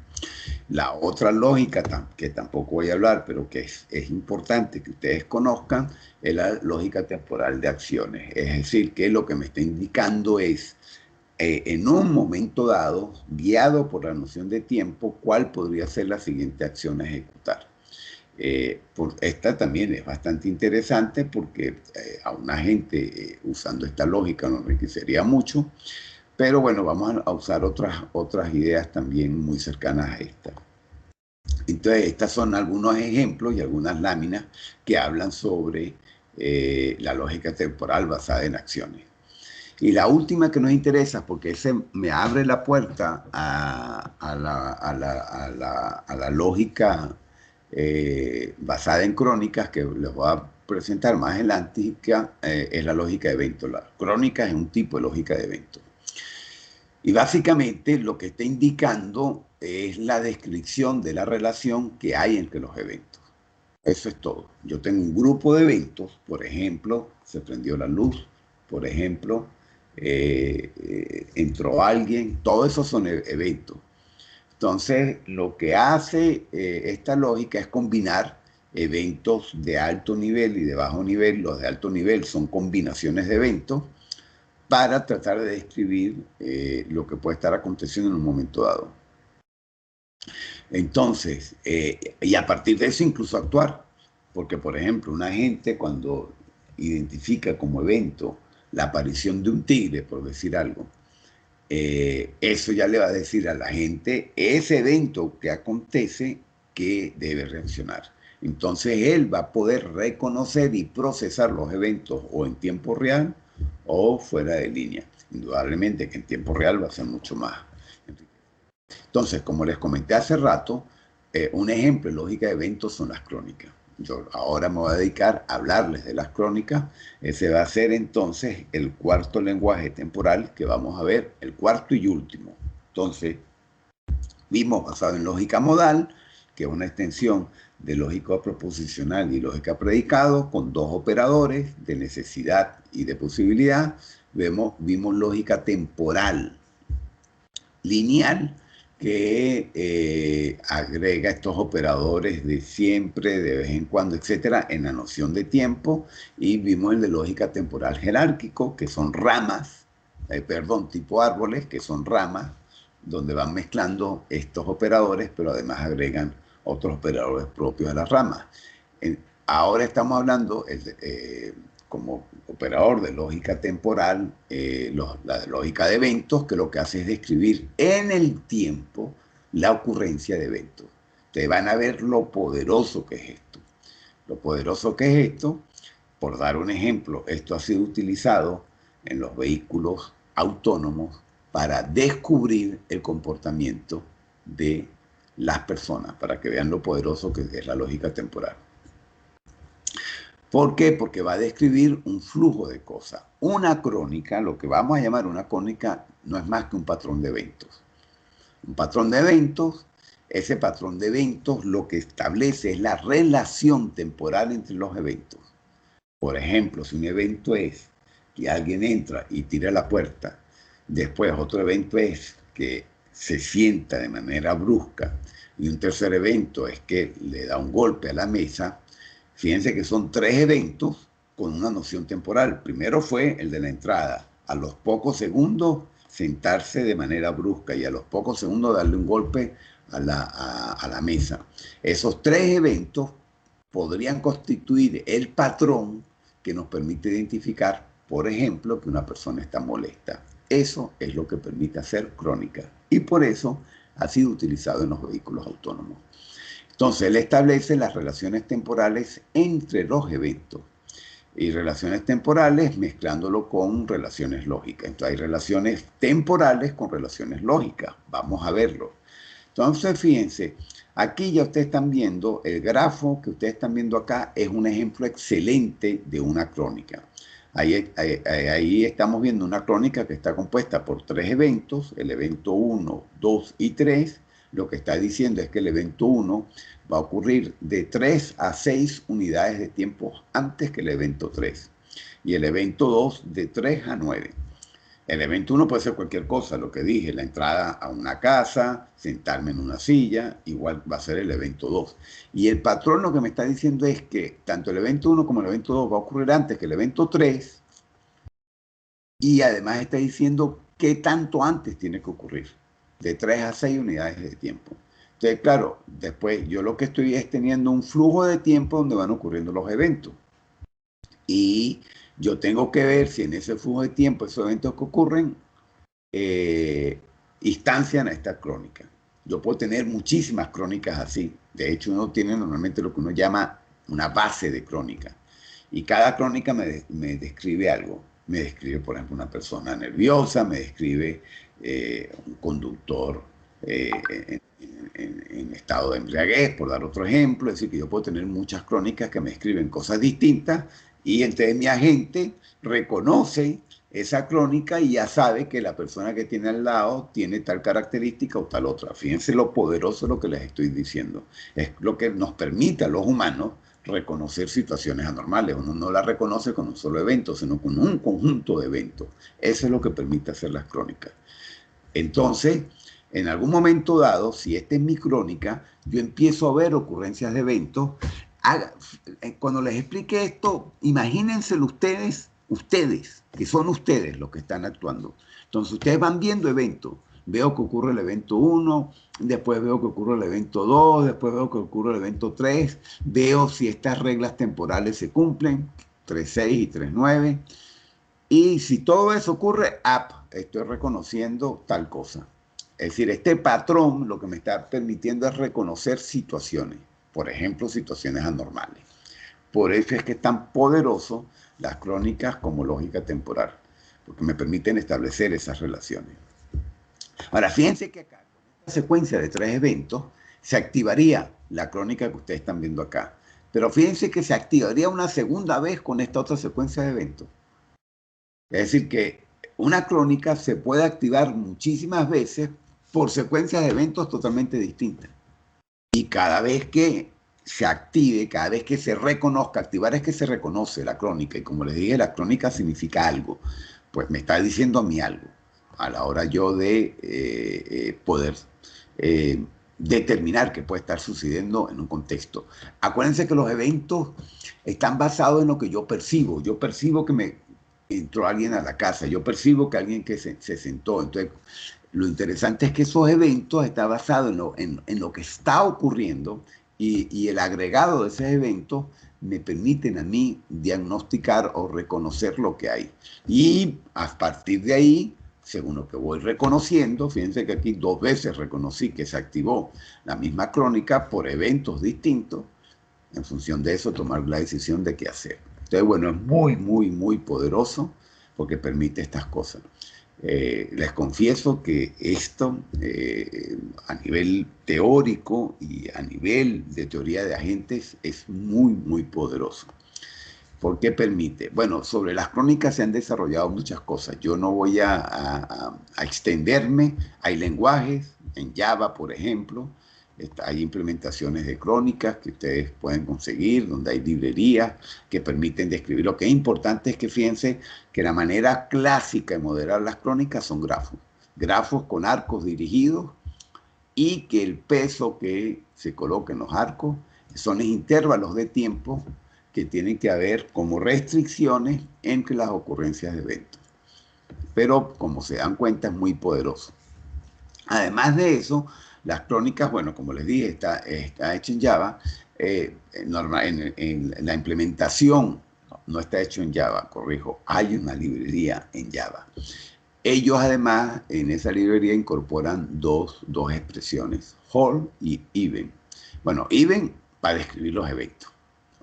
La otra lógica, que tampoco voy a hablar, pero que es importante que ustedes conozcan, es la lógica temporal de acciones. Es decir, que lo que me está indicando es en un momento dado, guiado por la noción de tiempo, cuál podría ser la siguiente acción a ejecutar. Esta también es bastante interesante porque a una gente usando esta lógica nos enriquecería mucho, pero bueno, vamos a usar otras ideas también muy cercanas a esta. Entonces, estas son algunos ejemplos y algunas láminas que hablan sobre la lógica temporal basada en acciones. Y la última que nos interesa, porque ese me abre la puerta a la lógica basada en crónicas, que les voy a presentar más adelante, es la lógica de eventos. La crónica es un tipo de lógica de eventos. Y básicamente lo que está indicando es la descripción de la relación que hay entre los eventos. Eso es todo. Yo tengo un grupo de eventos, por ejemplo, se prendió la luz, por ejemplo, entró alguien, todo eso son eventos. Entonces, lo que hace esta lógica es combinar eventos de alto nivel y de bajo nivel. Los de alto nivel son combinaciones de eventos para tratar de describir lo que puede estar aconteciendo en un momento dado. Entonces, y a partir de eso incluso actuar, porque por ejemplo, una gente cuando identifica como evento la aparición de un tigre, por decir algo, eso ya le va a decir a la gente ese evento que acontece que debe reaccionar. Entonces él va a poder reconocer y procesar los eventos o en tiempo real o fuera de línea. Indudablemente que en tiempo real va a ser mucho más. Entonces, como les comenté hace rato, un ejemplo de lógica de eventos son las crónicas. Yo ahora me voy a dedicar a hablarles de las crónicas. Ese va a ser entonces el cuarto lenguaje temporal que vamos a ver, el cuarto y último. Entonces, vimos basado en lógica modal, que es una extensión de lógica proposicional y lógica predicado, con dos operadores de necesidad y de posibilidad. Vimos lógica temporal lineal, que agrega estos operadores de siempre, de vez en cuando, etcétera, en la noción de tiempo. Y vimos el de lógica temporal jerárquico, que son ramas, tipo árboles, que son ramas, donde van mezclando estos operadores, pero además agregan otros operadores propios a las ramas. Ahora estamos hablando como operador de lógica temporal, la lógica de eventos, que lo que hace es describir en el tiempo la ocurrencia de eventos. Ustedes van a ver lo poderoso que es esto. Lo poderoso que es esto, por dar un ejemplo, esto ha sido utilizado en los vehículos autónomos para descubrir el comportamiento de las personas, para que vean lo poderoso que es la lógica temporal. ¿Por qué? Porque va a describir un flujo de cosas. Una crónica, lo que vamos a llamar una crónica, no es más que un patrón de eventos. Un patrón de eventos, ese patrón de eventos lo que establece es la relación temporal entre los eventos. Por ejemplo, si un evento es que alguien entra y tira la puerta, después otro evento es que se sienta de manera brusca, y un tercer evento es que le da un golpe a la mesa. Fíjense que son tres eventos con una noción temporal. Primero fue el de la entrada. A los pocos segundos sentarse de manera brusca y a los pocos segundos darle un golpe a la mesa. Esos tres eventos podrían constituir el patrón que nos permite identificar, por ejemplo, que una persona está molesta. Eso es lo que permite hacer crónica. Y por eso ha sido utilizado en los vehículos autónomos. Entonces, él establece las relaciones temporales entre los eventos y relaciones temporales mezclándolo con relaciones lógicas. Entonces, hay relaciones temporales con relaciones lógicas. Vamos a verlo. Entonces, fíjense, aquí ya ustedes están viendo, el grafo que ustedes están viendo acá es un ejemplo excelente de una crónica. Ahí estamos viendo una crónica que está compuesta por tres eventos, el evento 1, 2 y 3. Lo que está diciendo es que el evento 1 va a ocurrir de 3 a 6 unidades de tiempo antes que el evento 3. Y el evento 2 de 3 a 9. El evento 1 puede ser cualquier cosa, lo que dije, la entrada a una casa, sentarme en una silla, igual va a ser el evento 2. Y el patrón lo que me está diciendo es que tanto el evento 1 como el evento 2 va a ocurrir antes que el evento 3, y además está diciendo qué tanto antes tiene que ocurrir, de 3 a 6 unidades de tiempo. Entonces, claro, después yo lo que estoy es teniendo un flujo de tiempo donde van ocurriendo los eventos. Y yo tengo que ver si en ese flujo de tiempo, esos eventos que ocurren, instancian a esta crónica. Yo puedo tener muchísimas crónicas así. De hecho, uno tiene normalmente lo que uno llama una base de crónica. Y cada crónica me describe algo. Me describe, por ejemplo, una persona nerviosa, me describe un conductor en estado de embriaguez, por dar otro ejemplo. Es decir, que yo puedo tener muchas crónicas que me describen cosas distintas y entonces mi agente reconoce esa crónica y ya sabe que la persona que tiene al lado tiene tal característica o tal otra. Fíjense lo poderoso de lo que les estoy diciendo. Es lo que nos permite a los humanos reconocer situaciones anormales. Uno no las reconoce con un solo evento, sino con un conjunto de eventos. Eso es lo que permite hacer las crónicas. Entonces, en algún momento dado, si esta es mi crónica, yo empiezo a ver ocurrencias de eventos. Cuando les explique esto, imagínenselo ustedes, que son ustedes los que están actuando. Entonces, ustedes van viendo eventos. Veo que ocurre el evento 1, después veo que ocurre el evento 2, después veo que ocurre el evento 3, veo si estas reglas temporales se cumplen, 3.6 y 3.9, y si todo eso ocurre, estoy reconociendo tal cosa. Es decir, este patrón lo que me está permitiendo es reconocer situaciones, por ejemplo, situaciones anormales. Por eso es que es tan poderoso las crónicas como lógica temporal, porque me permiten establecer esas relaciones. Ahora, fíjense que acá, con esta secuencia de 3 eventos, se activaría la crónica que ustedes están viendo acá. Pero fíjense que se activaría una segunda vez con esta otra secuencia de eventos. Es decir, que una crónica se puede activar muchísimas veces por secuencias de eventos totalmente distintas. Y cada vez que se active, cada vez que se reconozca, activar es que se reconoce la crónica. Y como les dije, la crónica significa algo. Pues me está diciendo a mí algo a la hora yo de poder determinar qué puede estar sucediendo en un contexto. Acuérdense que los eventos están basados en lo que yo percibo. Yo percibo que me entró alguien a la casa, yo percibo que alguien que se sentó. Entonces, lo interesante es que esos eventos están basados en lo que está ocurriendo y el agregado de esos eventos me permiten a mí diagnosticar o reconocer lo que hay. Y a partir de ahí, según lo que voy reconociendo, fíjense que aquí 2 veces reconocí que se activó la misma crónica por eventos distintos, en función de eso tomar la decisión de qué hacer. Entonces, bueno, es muy, muy, muy poderoso porque permite estas cosas. Les confieso que esto, a nivel teórico y a nivel de teoría de agentes, es muy, muy poderoso. ¿Por qué permite? Bueno, sobre las crónicas se han desarrollado muchas cosas. Yo no voy a extenderme. Hay lenguajes, en Java, por ejemplo, hay implementaciones de crónicas que ustedes pueden conseguir, donde hay librerías que permiten describir. Lo que es importante es que fíjense que la manera clásica de modelar las crónicas son grafos. Grafos con arcos dirigidos y que el peso que se coloca en los arcos son los intervalos de tiempo que tienen que haber como restricciones entre las ocurrencias de eventos. Pero como se dan cuenta es muy poderoso. Además de eso, las crónicas, bueno, como les dije, está hecho en Java. En la implementación no está hecho en Java, corrijo, hay una librería en Java. Ellos además en esa librería incorporan dos expresiones, whole y even. Bueno, even para describir los eventos.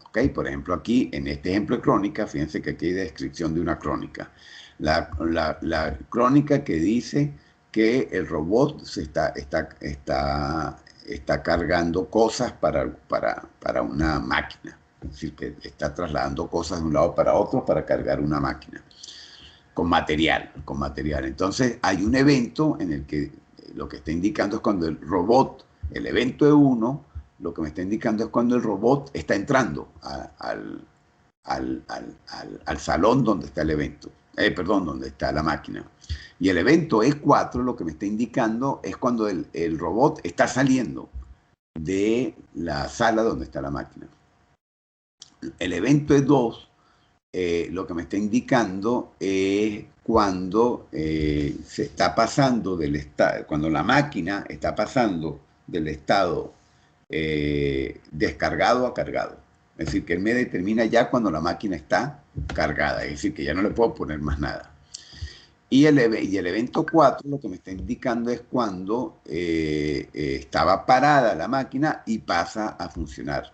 ¿Okay? Por ejemplo, aquí en este ejemplo de crónica, fíjense que aquí hay descripción de una crónica. La crónica que dice que el robot está cargando cosas para una máquina. Es decir, que está trasladando cosas de un lado para otro para cargar una máquina. Con material. Entonces, hay un evento en el que lo que está indicando es cuando el robot, el evento de 1, lo que me está indicando es cuando el robot está entrando al salón donde está el evento. Donde está la máquina. Y el evento E4 lo que me está indicando es cuando el robot está saliendo de la sala donde está la máquina. El evento E2 lo que me está indicando es cuando se está pasando del estado, cuando la máquina está pasando del estado descargado a cargado. Es decir, que él me determina ya cuando la máquina está cargada, es decir, que ya no le puedo poner más nada. Y el evento 4 lo que me está indicando es cuando estaba parada la máquina y pasa a funcionar.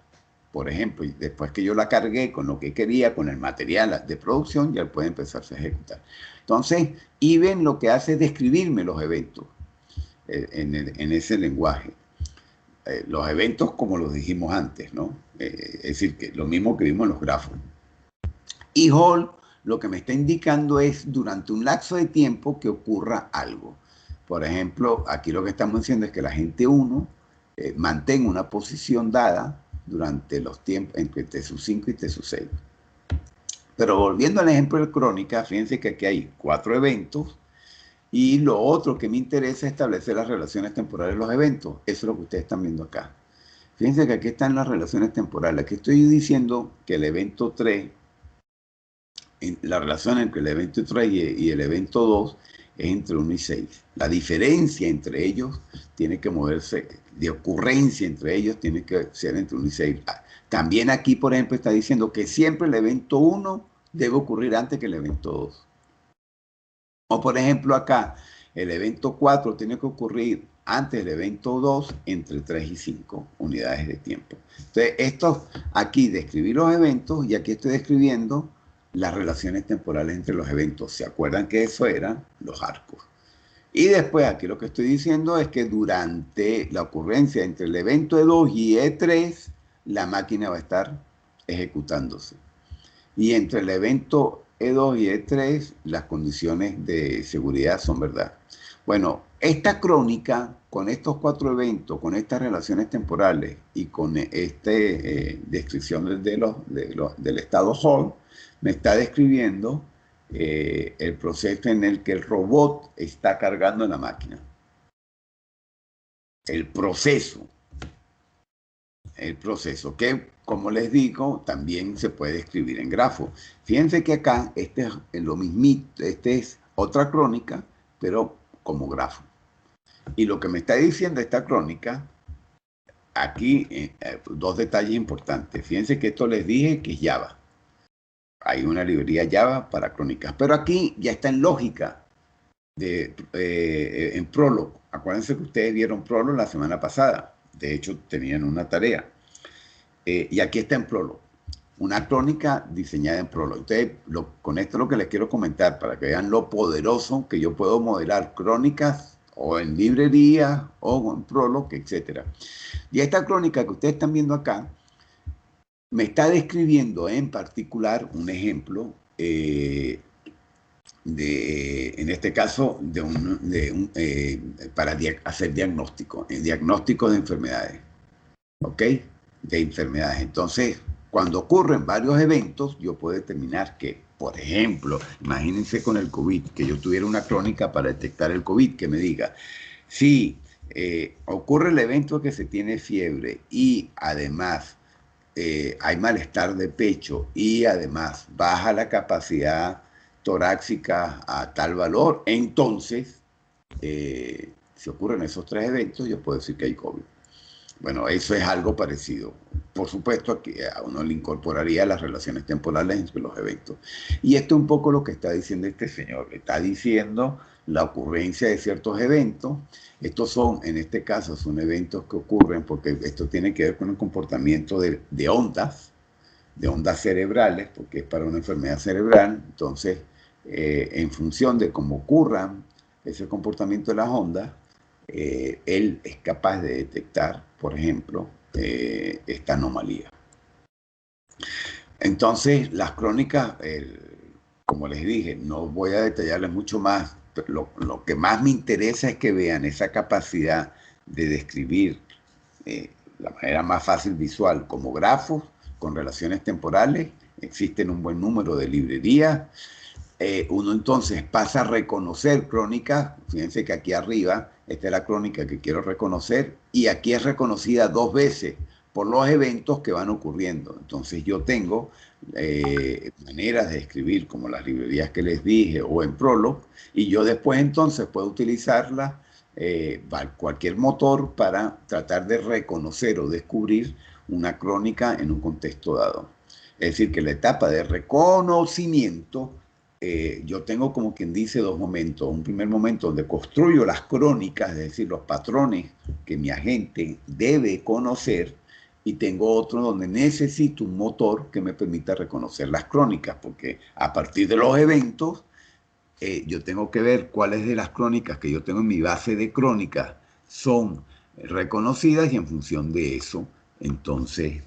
Por ejemplo, después que yo la cargué con lo que quería, con el material de producción, ya puede empezarse a ejecutar. Entonces, Iben lo que hace es describirme los eventos en ese lenguaje. Los eventos como los dijimos antes, ¿no? Es decir, que lo mismo que vimos en los grafos. Y Hall lo que me está indicando es durante un lapso de tiempo que ocurra algo. Por ejemplo, aquí lo que estamos diciendo es que la gente 1 mantenga una posición dada durante los tiempos entre T5 y T6. Pero volviendo al ejemplo de crónica, fíjense que aquí hay 4 eventos y lo otro que me interesa es establecer las relaciones temporales de los eventos. Eso es lo que ustedes están viendo acá. Fíjense que aquí están las relaciones temporales. Aquí estoy diciendo que el evento 3, la relación entre el evento 3 y el evento 2 es entre 1 y 6. La diferencia entre ellos tiene que moverse, de ocurrencia entre ellos tiene que ser entre 1 y 6. También aquí, por ejemplo, está diciendo que siempre el evento 1 debe ocurrir antes que el evento 2. O por ejemplo acá, el evento 4 tiene que ocurrir antes del evento 2 entre 3 y 5 unidades de tiempo. Entonces, esto aquí describí los eventos y aquí estoy describiendo las relaciones temporales entre los eventos. ¿Se acuerdan que eso eran los arcos? Y después aquí lo que estoy diciendo es que durante la ocurrencia entre el evento E2 y E3, la máquina va a estar ejecutándose. Y entre el evento E2 y E3, las condiciones de seguridad son verdad. Bueno, esta crónica, con estos 4 eventos, con estas relaciones temporales y con esta descripción del estado Hall, me está describiendo el proceso en el que el robot está cargando en la máquina. El proceso, que como les digo, también se puede escribir en grafo. Fíjense que acá este es lo mismito, este es otra crónica, pero como grafo. Y lo que me está diciendo esta crónica, aquí 2 detalles importantes. Fíjense que esto les dije que es Java. Hay una librería Java para crónicas, pero aquí ya está en lógica, en Prolog. Acuérdense que ustedes vieron Prolog la semana pasada. De hecho, tenían una tarea. Y aquí está en Prolog. Una crónica diseñada en Prolog. Entonces, con esto es lo que les quiero comentar, para que vean lo poderoso que yo puedo modelar crónicas o en librería o en Prolog, etc. Y esta crónica que ustedes están viendo acá me está describiendo en particular un ejemplo en este caso, para hacer diagnóstico de enfermedades, ¿ok? De enfermedades. Entonces, cuando ocurren varios eventos, yo puedo determinar que, por ejemplo, imagínense con el COVID, que yo tuviera una crónica para detectar el COVID, que me diga, si ocurre el evento que se tiene fiebre y además hay malestar de pecho y además baja la capacidad torácica a tal valor, entonces, si ocurren esos 3 eventos, yo puedo decir que hay COVID. Bueno, eso es algo parecido. Por supuesto, aquí a uno le incorporaría las relaciones temporales entre los eventos. Y esto es un poco lo que está diciendo este señor. Está diciendo la ocurrencia de ciertos eventos. Estos son, en este caso, son eventos que ocurren porque esto tiene que ver con el comportamiento de ondas cerebrales, porque es para una enfermedad cerebral. Entonces, en función de cómo ocurran ese comportamiento de las ondas, él es capaz de detectar, por ejemplo, esta anomalía. Entonces, las crónicas, como les dije, no voy a detallarles mucho más. Lo que más me interesa es que vean esa capacidad de describir la manera más fácil visual como grafos, con relaciones temporales. Existen un buen número de librerías. Uno entonces pasa a reconocer crónicas. Fíjense que aquí arriba, esta es la crónica que quiero reconocer, y aquí es reconocida 2 veces por los eventos que van ocurriendo. Entonces yo tengo maneras de escribir como las librerías que les dije o en Prolog, y yo después entonces puedo utilizarla, cualquier motor, para tratar de reconocer o descubrir una crónica en un contexto dado. Es decir, que la etapa de reconocimiento, yo tengo, como quien dice, dos momentos. Un primer momento donde construyo las crónicas, es decir, los patrones que mi agente debe conocer, y tengo otro donde necesito un motor que me permita reconocer las crónicas, porque a partir de los eventos, yo tengo que ver cuáles de las crónicas que yo tengo en mi base de crónicas son reconocidas, y en función de eso, entonces,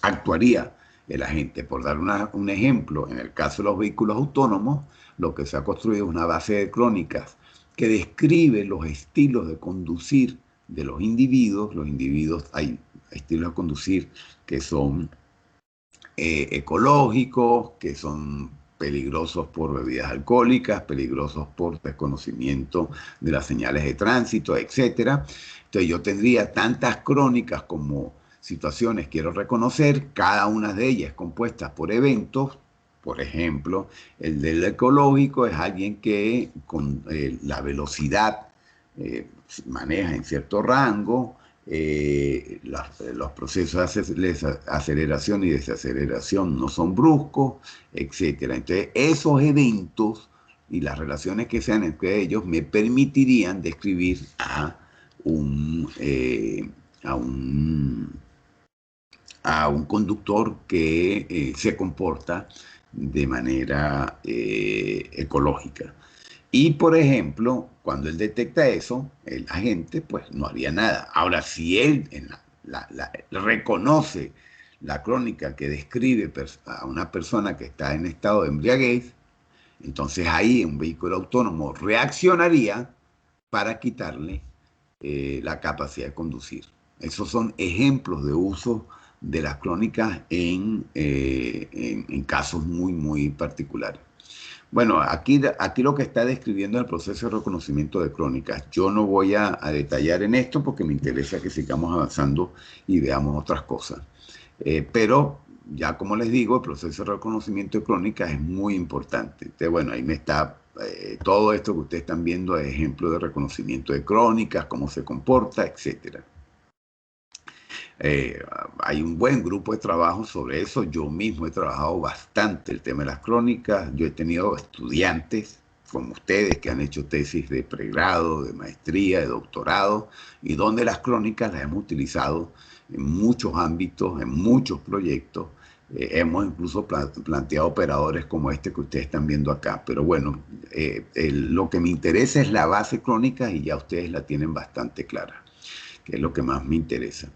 actuaría el agente. Por dar un ejemplo, en el caso de los vehículos autónomos, lo que se ha construido es una base de crónicas que describe los estilos de conducir de los individuos. Los individuos, hay estilos de conducir que son ecológicos, que son peligrosos por bebidas alcohólicas, peligrosos por desconocimiento de las señales de tránsito, etcétera. Entonces yo tendría tantas crónicas como situaciones quiero reconocer, cada una de ellas compuestas por eventos. Por ejemplo, el del ecológico es alguien que con la velocidad maneja en cierto rango, los procesos de aceleración y desaceleración no son bruscos, etcétera. Entonces, esos eventos y las relaciones que sean entre ellos me permitirían describir un, a un, a un conductor que se comporta de manera ecológica. Y, por ejemplo, cuando él detecta eso, el agente pues no haría nada. Ahora, si él reconoce la crónica que describe a una persona que está en estado de embriaguez, entonces ahí un vehículo autónomo reaccionaría para quitarle la capacidad de conducir. Esos son ejemplos de uso de las crónicas en casos muy, muy particulares. Bueno, aquí lo que está describiendo el proceso de reconocimiento de crónicas. Yo no voy a detallar en esto porque me interesa que sigamos avanzando y veamos otras cosas. Pero ya, como les digo, el proceso de reconocimiento de crónicas es muy importante. Entonces, bueno, ahí me está todo esto que ustedes están viendo, es ejemplo de reconocimiento de crónicas, cómo se comporta, etcétera. Hay un buen grupo de trabajo sobre eso. Yo mismo he trabajado bastante el tema de las crónicas. Yo he tenido estudiantes como ustedes que han hecho tesis de pregrado, de maestría, de doctorado, y donde las crónicas las hemos utilizado en muchos ámbitos, en muchos proyectos. Hemos incluso planteado operadores como este que ustedes están viendo acá. Pero bueno, lo que me interesa es la base crónica, y ya ustedes la tienen bastante clara, que es lo que más me interesa.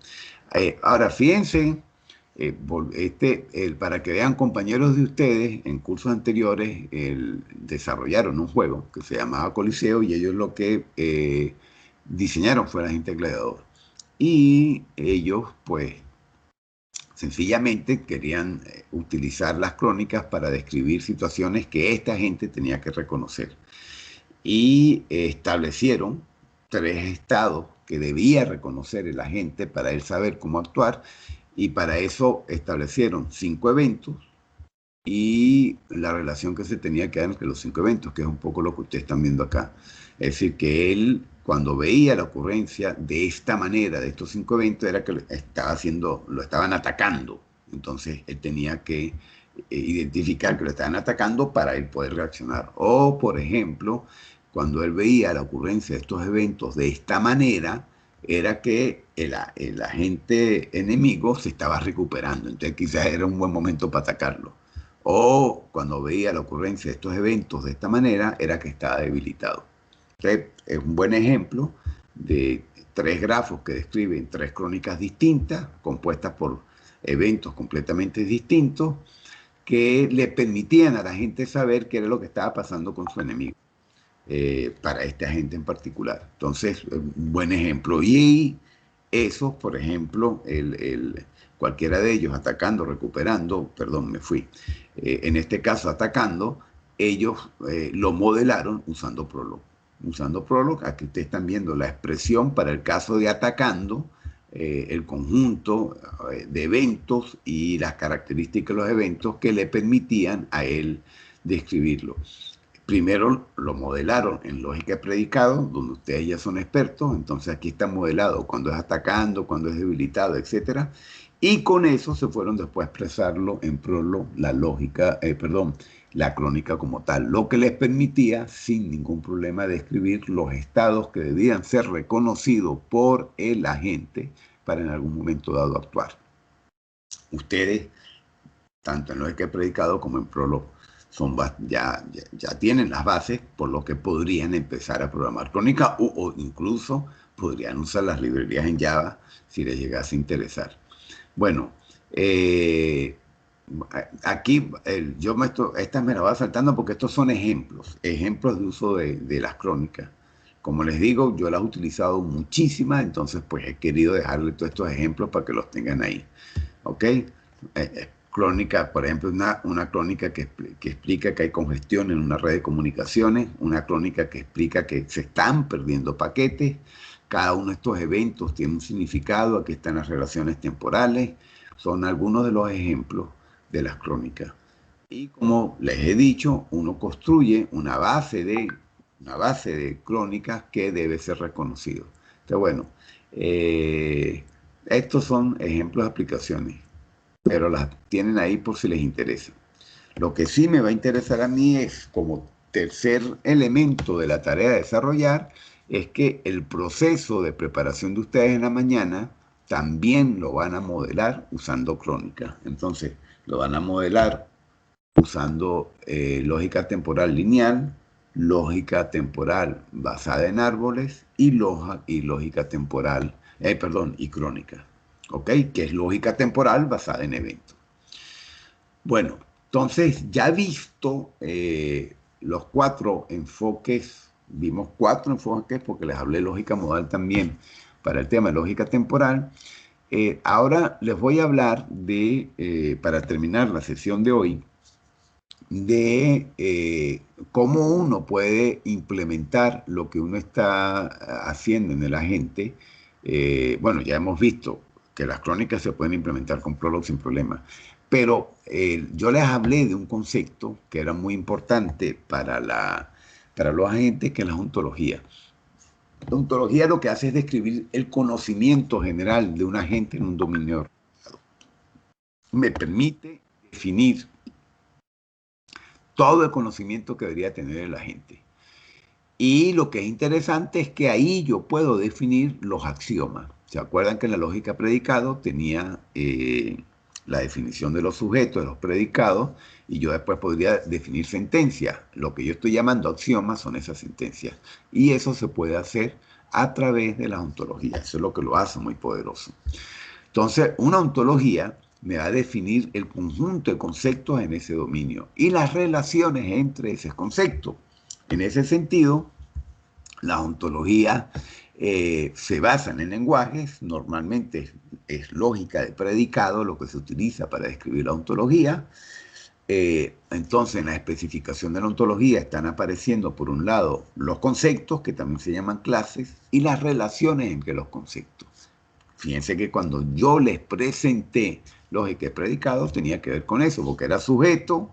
Ahora, fíjense, para que vean, compañeros de ustedes, en cursos anteriores desarrollaron un juego que se llamaba Coliseo, y ellos lo que diseñaron fue el agente gladiador. Y ellos, pues, sencillamente querían utilizar las crónicas para describir situaciones que esta gente tenía que reconocer. Y establecieron 3 estados que debía reconocer el agente para él saber cómo actuar, y para eso establecieron 5 eventos y la relación que se tenía que dar entre los 5 eventos, que es un poco lo que ustedes están viendo acá. Es decir, que él, cuando veía la ocurrencia de esta manera, de estos 5 eventos, era que lo estaban atacando. Entonces él tenía que identificar que lo estaban atacando para él poder reaccionar. O, por ejemplo, cuando él veía la ocurrencia de estos eventos de esta manera, era que el agente enemigo se estaba recuperando. Entonces quizás era un buen momento para atacarlo. O cuando veía la ocurrencia de estos eventos de esta manera, era que estaba debilitado. Entonces, es un buen ejemplo de 3 grafos que describen 3 crónicas distintas, compuestas por eventos completamente distintos, que le permitían a la gente saber qué era lo que estaba pasando con su enemigo, para este agente en particular. Entonces, un buen ejemplo. Y esos, por ejemplo, cualquiera de ellos atacando, recuperando, perdón, me fui. En este caso, atacando, ellos lo modelaron usando Prolog. usando Prolog. Aquí ustedes están viendo la expresión para el caso de atacando, el conjunto de eventos y las características de los eventos que le permitían a él describirlo. Primero lo modelaron en lógica de predicado, donde ustedes ya son expertos, entonces aquí está modelado cuando es atacando, cuando es debilitado, etc. Y con eso se fueron después a expresarlo en Prolog, la lógica, la crónica como tal, lo que les permitía sin ningún problema describir los estados que debían ser reconocidos por el agente para en algún momento dado actuar. Ustedes, tanto en lógica de predicado como en Prolog, ya tienen las bases por lo que podrían empezar a programar crónica o incluso podrían usar las librerías en Java si les llegase a interesar. Bueno, aquí estas me las voy saltando porque estos son ejemplos de uso de las crónicas. Como les digo, yo las he utilizado muchísimas, entonces pues he querido dejarle todos estos ejemplos para que los tengan ahí. ¿Ok? Crónica, por ejemplo, una crónica que explica que hay congestión en una red de comunicaciones, una crónica que explica que se están perdiendo paquetes, cada uno de estos eventos tiene un significado, aquí están las relaciones temporales, son algunos de los ejemplos de las crónicas. Y como les he dicho, uno construye una base de crónicas que debe ser reconocido. Entonces, bueno, estos son ejemplos de aplicaciones, pero las tienen ahí por si les interesa. Lo que sí me va a interesar a mí es, como tercer elemento de la tarea de desarrollar, es que el proceso de preparación de ustedes en la mañana también lo van a modelar usando crónica. Entonces, lo van a modelar usando lógica temporal lineal, lógica temporal basada en árboles y lógica temporal, y crónica. ¿Ok? Que es lógica temporal basada en eventos. Bueno, entonces ya visto los 4 enfoques, vimos 4 enfoques porque les hablé de lógica modal también para el tema de lógica temporal. Ahora les voy a hablar para terminar la sesión de hoy, de cómo uno puede implementar lo que uno está haciendo en el agente. Bueno, ya hemos visto que las crónicas se pueden implementar con Prolog sin problema, pero yo les hablé de un concepto que era muy importante para los agentes, que es la ontología. La ontología lo que hace es describir el conocimiento general de un agente en un dominio. Me permite definir todo el conocimiento que debería tener el agente. Y lo que es interesante es que ahí yo puedo definir los axiomas. ¿Se acuerdan que en la lógica predicado tenía la definición de los sujetos, de los predicados, y yo después podría definir sentencias? Lo que yo estoy llamando axiomas son esas sentencias. Y eso se puede hacer a través de las ontologías. Eso es lo que lo hace muy poderoso. Entonces, una ontología me va a definir el conjunto de conceptos en ese dominio y las relaciones entre esos conceptos. En ese sentido, las ontologías se basan en lenguajes, normalmente es lógica de predicado lo que se utiliza para describir la ontología. Entonces, en la especificación de la ontología están apareciendo, por un lado, los conceptos, que también se llaman clases, y las relaciones entre los conceptos. Fíjense que cuando yo les presenté lógica de predicado tenía que ver con eso, porque era sujeto,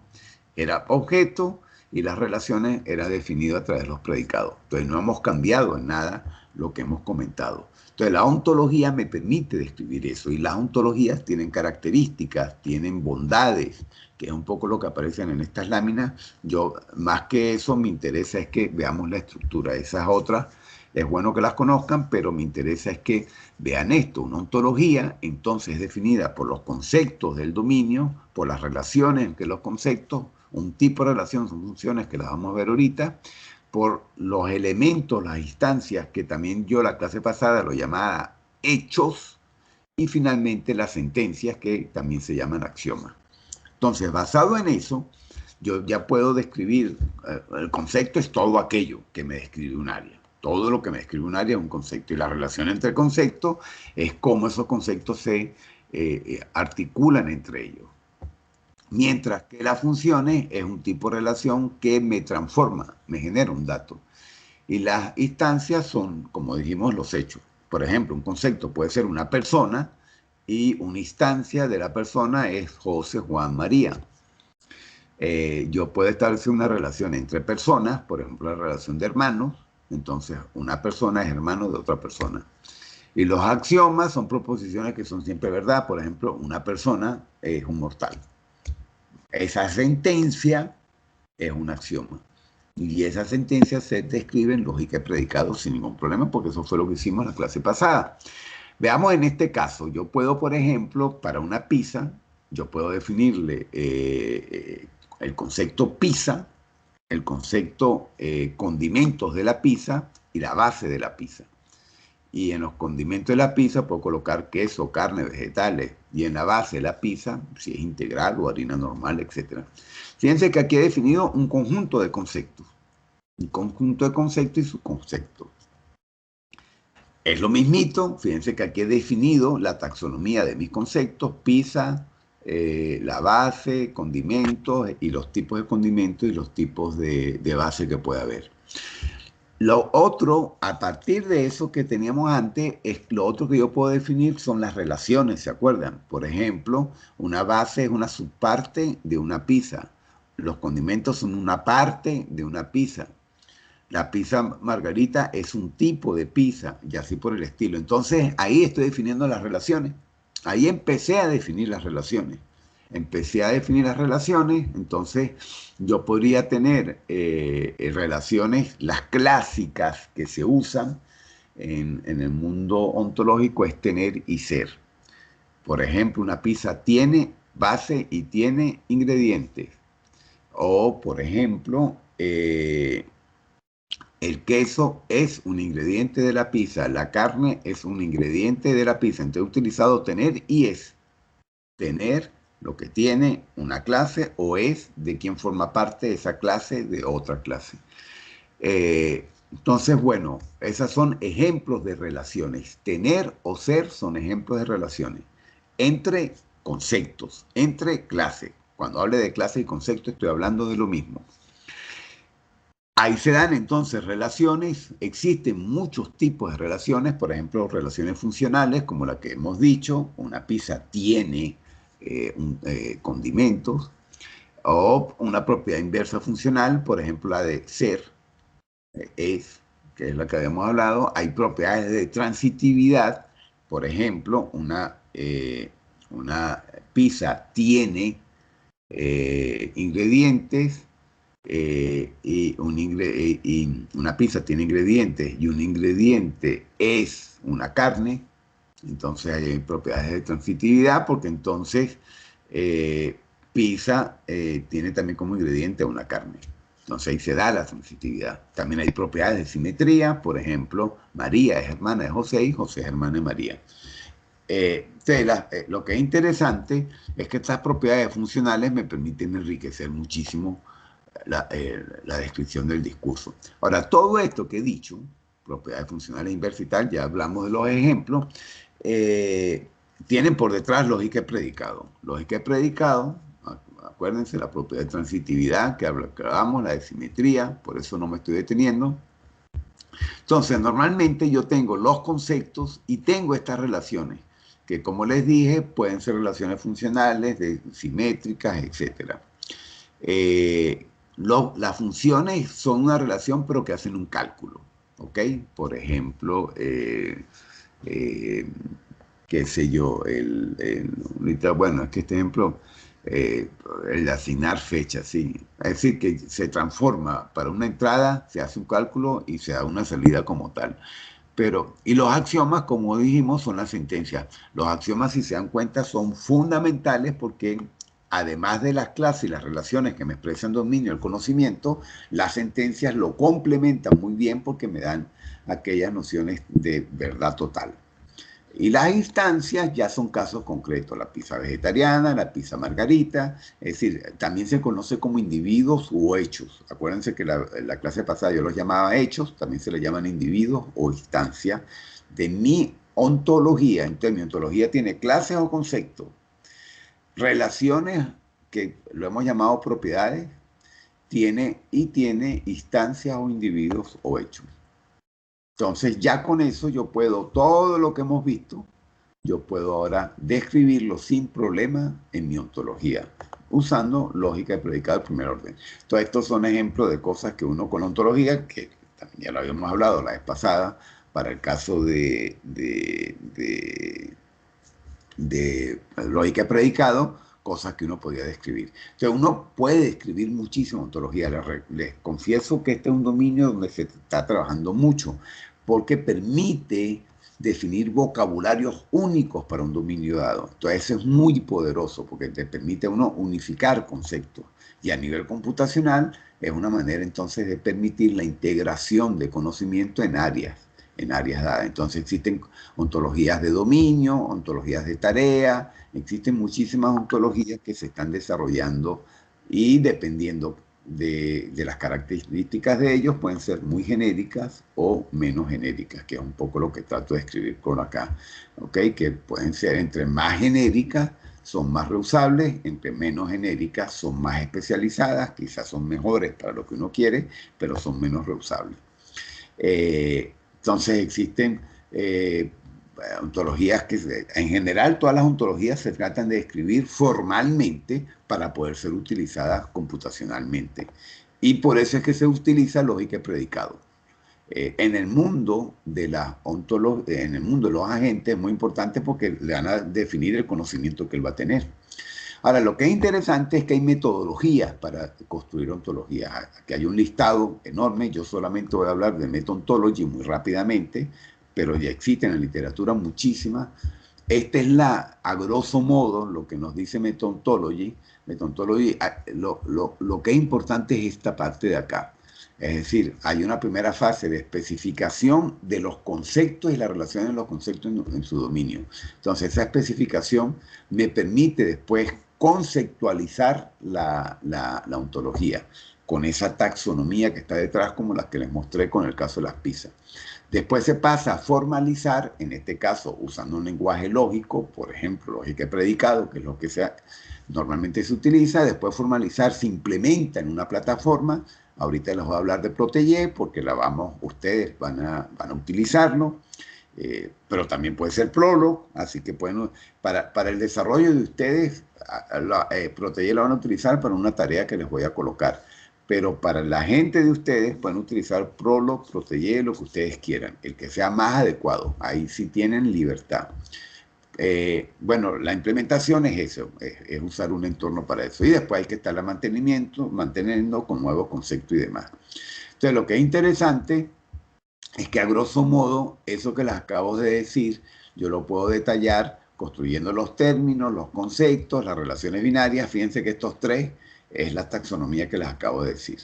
era objeto y las relaciones eran definidas a través de los predicados. Entonces no hemos cambiado en nada lo que hemos comentado. Entonces la ontología me permite describir eso y las ontologías tienen características, tienen bondades, que es un poco lo que aparecen en estas láminas. Yo, más que eso, me interesa es que veamos la estructura. Esas otras es bueno que las conozcan, pero me interesa es que vean esto. Una ontología entonces es definida por los conceptos del dominio, por las relaciones entre los conceptos, un tipo de relación son funciones que las vamos a ver ahorita, por los elementos, las instancias, que también yo la clase pasada lo llamaba hechos, y finalmente las sentencias, que también se llaman axiomas. Entonces, basado en eso, yo ya puedo describir, el concepto es todo aquello que me describe un área. Todo lo que me describe un área es un concepto, y la relación entre conceptos es cómo esos conceptos se articulan entre ellos. Mientras que las funciones es un tipo de relación que me transforma, me genera un dato. Y las instancias son, como dijimos, los hechos. Por ejemplo, un concepto puede ser una persona y una instancia de la persona es José, Juan, María. Yo puedo establecer una relación entre personas, por ejemplo, la relación de hermanos. Entonces, una persona es hermano de otra persona. Y los axiomas son proposiciones que son siempre verdad. Por ejemplo, una persona es un mortal. Esa sentencia es un axioma. Y esa sentencia se describe en lógica y predicado sin ningún problema, porque eso fue lo que hicimos en la clase pasada. Veamos en este caso, yo puedo, por ejemplo, para una pizza, yo puedo definirle el concepto pizza, el concepto condimentos de la pizza y la base de la pizza. Y en los condimentos de la pizza puedo colocar queso, carne, vegetales. Y en la base de la pizza, si es integral o harina normal, etc. Fíjense que aquí he definido un conjunto de conceptos. Un conjunto de conceptos y subconceptos. Es lo mismito, fíjense que aquí he definido la taxonomía de mis conceptos, pizza, la base, condimentos y los tipos de condimentos y los tipos de base que puede haber. Lo otro, a partir de eso que teníamos antes, lo otro que yo puedo definir son las relaciones, ¿se acuerdan? Por ejemplo, una base es una subparte de una pizza. Los condimentos son una parte de una pizza. La pizza margarita es un tipo de pizza y así por el estilo. Entonces ahí estoy definiendo las relaciones. Ahí empecé a definir las relaciones. Entonces yo podría tener relaciones, las clásicas que se usan en el mundo ontológico es tener y ser. Por ejemplo, una pizza tiene base y tiene ingredientes. O, por ejemplo, el queso es un ingrediente de la pizza, la carne es un ingrediente de la pizza. Entonces he utilizado tener y es. Tener lo que tiene una clase o es de quien forma parte de esa clase de otra clase. Entonces, bueno, esos son ejemplos de relaciones. Tener o ser son ejemplos de relaciones entre conceptos, entre clases. Cuando hable de clase y concepto estoy hablando de lo mismo. Ahí se dan entonces relaciones, existen muchos tipos de relaciones, por ejemplo, relaciones funcionales, como la que hemos dicho, una pizza tiene condimentos, o una propiedad inversa funcional, por ejemplo, la de ser, es, que es la que habíamos hablado. Hay propiedades de transitividad, por ejemplo, una pizza tiene ingredientes, y una pizza tiene ingredientes y un ingrediente es una carne. Entonces hay propiedades de transitividad, porque entonces pizza tiene también como ingrediente una carne. Entonces ahí se da la transitividad. También hay propiedades de simetría, por ejemplo, María es hermana de José y José es hermana de María. Lo que es interesante es que estas propiedades funcionales me permiten enriquecer muchísimo la descripción del discurso. Ahora, todo esto que he dicho, propiedades funcionales inversas y tal, ya hablamos de los ejemplos, tienen por detrás lógica y predicado. Lógica y predicado, acuérdense, la propiedad de transitividad que hablamos, la de simetría, por eso no me estoy deteniendo. Entonces, normalmente yo tengo los conceptos y tengo estas relaciones, que como les dije, pueden ser relaciones funcionales, simétricas, etc. Las funciones son una relación, pero que hacen un cálculo, ¿ok? Por ejemplo, qué sé yo, bueno, es que este ejemplo, el de asignar fechas, sí. Es decir, que se transforma para una entrada, se hace un cálculo y se da una salida como tal. Y los axiomas, como dijimos, son las sentencias. Los axiomas, si se dan cuenta, son fundamentales porque además de las clases y las relaciones que me expresan dominio, el conocimiento, las sentencias lo complementan muy bien porque me dan aquellas nociones de verdad total. Y las instancias ya son casos concretos, la pizza vegetariana, la pizza margarita, es decir, también se conoce como individuos u hechos. Acuérdense que la clase pasada yo los llamaba hechos, también se les llaman individuos o instancias. De mi ontología, entonces mi ontología tiene clases o conceptos, relaciones que lo hemos llamado propiedades, tiene instancias o individuos o hechos. Entonces ya con eso yo puedo, todo lo que hemos visto, yo puedo ahora describirlo sin problema en mi ontología, usando lógica de predicado de primer orden. Entonces estos son ejemplos de cosas que uno con la ontología, que también ya lo habíamos hablado la vez pasada, para el caso de lógica de predicado, cosas que uno podía describir. Entonces uno puede describir muchísimo ontología. Les confieso que este es un dominio donde se está trabajando mucho, porque permite definir vocabularios únicos para un dominio dado. Entonces eso es muy poderoso, porque te permite a uno unificar conceptos. Y a nivel computacional es una manera entonces de permitir la integración de conocimiento en áreas dadas. Entonces existen ontologías de dominio, ontologías de tarea, existen muchísimas ontologías que se están desarrollando y dependiendo de las características de ellos pueden ser muy genéricas o menos genéricas, que es un poco lo que trato de escribir por acá, ¿ok? Que pueden ser entre más genéricas, son más reusables, entre menos genéricas son más especializadas, quizás son mejores para lo que uno quiere, pero son menos reusables. Entonces existen ontologías que, en general, todas las ontologías se tratan de escribir formalmente para poder ser utilizadas computacionalmente. Y por eso es que se utiliza lógica de predicado. En el mundo de en el mundo de los agentes es muy importante porque le van a definir el conocimiento que él va a tener. Ahora, lo que es interesante es que hay metodologías para construir ontologías. Aquí hay un listado enorme, yo solamente voy a hablar de Meta-Ontology muy rápidamente, pero ya existen en la literatura muchísimas. Esta es a grosso modo, lo que nos dice Meta-Ontology. Meta-Ontology, lo que es importante es esta parte de acá. Es decir, hay una primera fase de especificación de los conceptos y la relación de los conceptos en su dominio. Entonces, esa especificación me permite después conceptualizar la ontología con esa taxonomía que está detrás, como las que les mostré con el caso de las pizzas. Después se pasa a formalizar, en este caso usando un lenguaje lógico, por ejemplo, lógica de predicado, que es lo que normalmente se utiliza. Después formalizar se implementa en una plataforma. Ahorita les voy a hablar de Protege porque ustedes van a utilizarlo. Pero también puede ser Prolog, así que para el desarrollo de ustedes, Protege la van a utilizar para una tarea que les voy a colocar. Pero para la gente de ustedes pueden utilizar Prolog, Protege, lo que ustedes quieran, el que sea más adecuado. Ahí sí tienen libertad. Bueno, la implementación es eso, es usar un entorno para eso. Y después hay que estarla manteniendo con nuevos conceptos y demás. Entonces, lo que es interesante es que a grosso modo, eso que les acabo de decir, yo lo puedo detallar construyendo los términos, los conceptos, las relaciones binarias. Fíjense que estos tres es la taxonomía que les acabo de decir.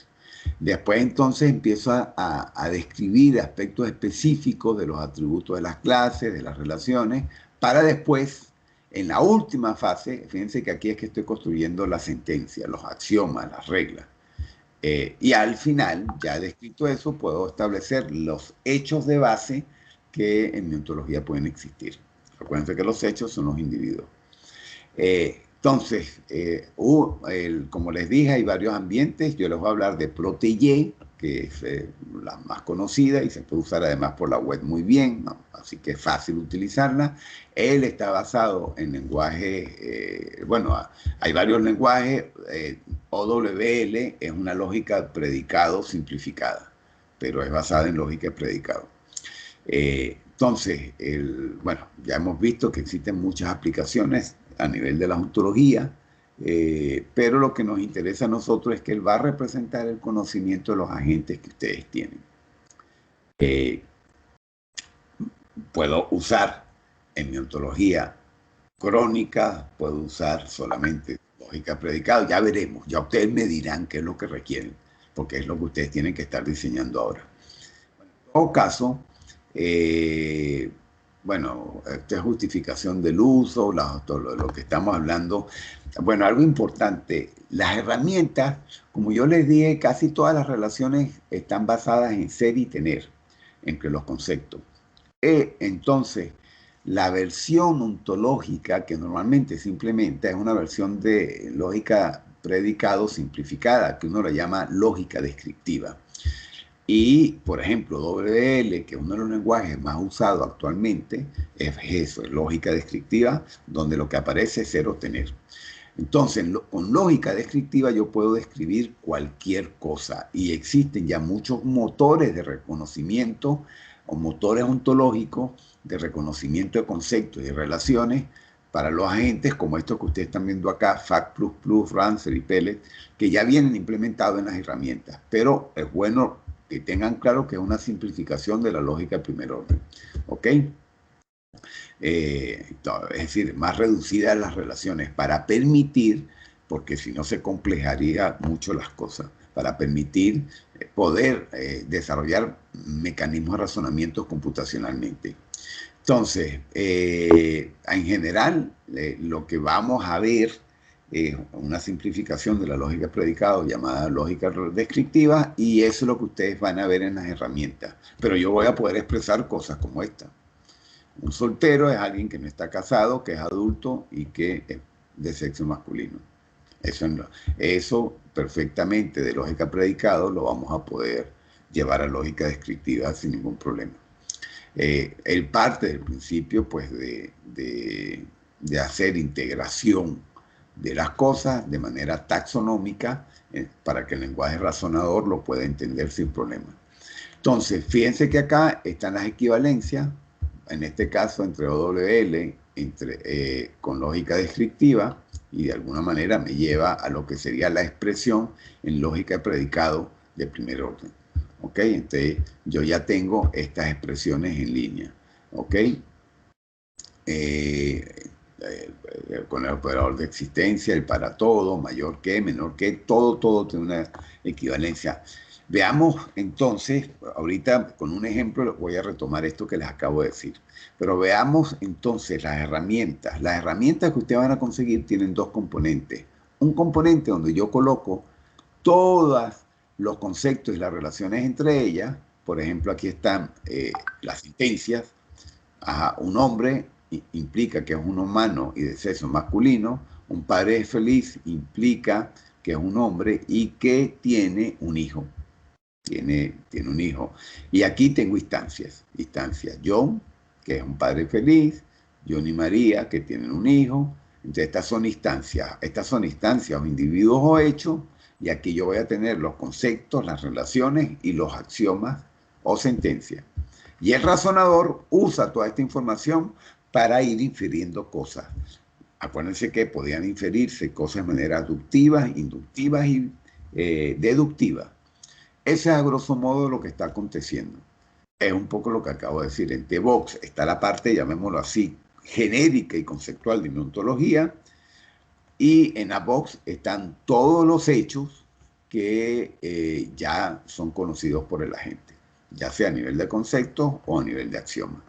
Después entonces empiezo a describir aspectos específicos de los atributos de las clases, de las relaciones, para después, en la última fase, fíjense que aquí es que estoy construyendo la sentencia, los axiomas, las reglas. Y al final, ya descrito eso, puedo establecer los hechos de base que en mi ontología pueden existir. Recuerden que los hechos son los individuos. Entonces, como les dije, hay varios ambientes. Yo les voy a hablar de Protege, que es la más conocida y se puede usar además por la web muy bien, ¿no? Así que es fácil utilizarla. Él está basado en lenguaje, bueno, hay varios lenguajes. OWL es una lógica predicado simplificada, pero es basada en lógica de predicado. Entonces, bueno, ya hemos visto que existen muchas aplicaciones a nivel de la ontología, pero lo que nos interesa a nosotros es que él va a representar el conocimiento de los agentes que ustedes tienen. Puedo usar en mi ontología crónica, puedo usar solamente lógica predicado, ya veremos, ya ustedes me dirán qué es lo que requieren, porque es lo que ustedes tienen que estar diseñando ahora. En todo caso, bueno, esta es justificación del uso, lo que estamos hablando. Bueno, algo importante, las herramientas, como yo les dije, casi todas las relaciones están basadas en ser y tener entre los conceptos. Entonces, la versión ontológica que normalmente se implementa es una versión de lógica predicado simplificada, que uno la llama lógica descriptiva. Y, por ejemplo, WL, que es uno de los lenguajes más usados actualmente, es eso, es lógica descriptiva, donde lo que aparece es ser o tener. Entonces, con lógica descriptiva yo puedo describir cualquier cosa y existen ya muchos motores de reconocimiento o motores ontológicos de reconocimiento de conceptos y relaciones para los agentes como estos que ustedes están viendo acá, FACT++, Rancher y Pellet, que ya vienen implementados en las herramientas. Pero es bueno que tengan claro que es una simplificación de la lógica de primer orden. ¿Ok? Es decir, más reducidas las relaciones para permitir, porque si no se complejaría mucho las cosas, para permitir poder desarrollar mecanismos de razonamiento computacionalmente. Entonces, en general, lo que vamos a ver es una simplificación de la lógica de predicado llamada lógica descriptiva, y eso es lo que ustedes van a ver en las herramientas. Pero yo voy a poder expresar cosas como esta. Un soltero es alguien que no está casado, que es adulto y que es de sexo masculino. Eso perfectamente de lógica predicado lo vamos a poder llevar a lógica descriptiva sin ningún problema. Él parte del principio pues de hacer integración de las cosas de manera taxonómica para que el lenguaje razonador lo pueda entender sin problema. Entonces, fíjense que acá están las equivalencias, en este caso entre OWL, con lógica descriptiva, y de alguna manera me lleva a lo que sería la expresión en lógica de predicado de primer orden. ¿Ok? Entonces, yo ya tengo estas expresiones en línea. ¿Ok? Con el operador de existencia, el para todo, mayor que, menor que, todo tiene una equivalencia. Veamos entonces, ahorita con un ejemplo voy a retomar esto que les acabo de decir, pero veamos entonces las herramientas. Las herramientas que ustedes van a conseguir tienen dos componentes. Un componente donde yo coloco todos los conceptos y las relaciones entre ellas. Por ejemplo, aquí están las sentencias. Un hombre implica que es un humano y de sexo masculino. Un padre feliz implica que es un hombre y que tiene un hijo. Tiene un hijo. Y aquí tengo instancias. John, que es un padre feliz. John y María, que tienen un hijo. Entonces estas son instancias. Estas son instancias o individuos o hechos. Y aquí yo voy a tener los conceptos, las relaciones y los axiomas o sentencias. Y el razonador usa toda esta información para ir infiriendo cosas. Acuérdense que podían inferirse cosas de manera aductivas, inductivas y deductivas. Ese es a grosso modo lo que está aconteciendo. Es un poco lo que acabo de decir. En T-Box está la parte, llamémoslo así, genérica y conceptual de mi ontología, y en A-Box están todos los hechos que ya son conocidos por el agente, ya sea a nivel de concepto o a nivel de axioma.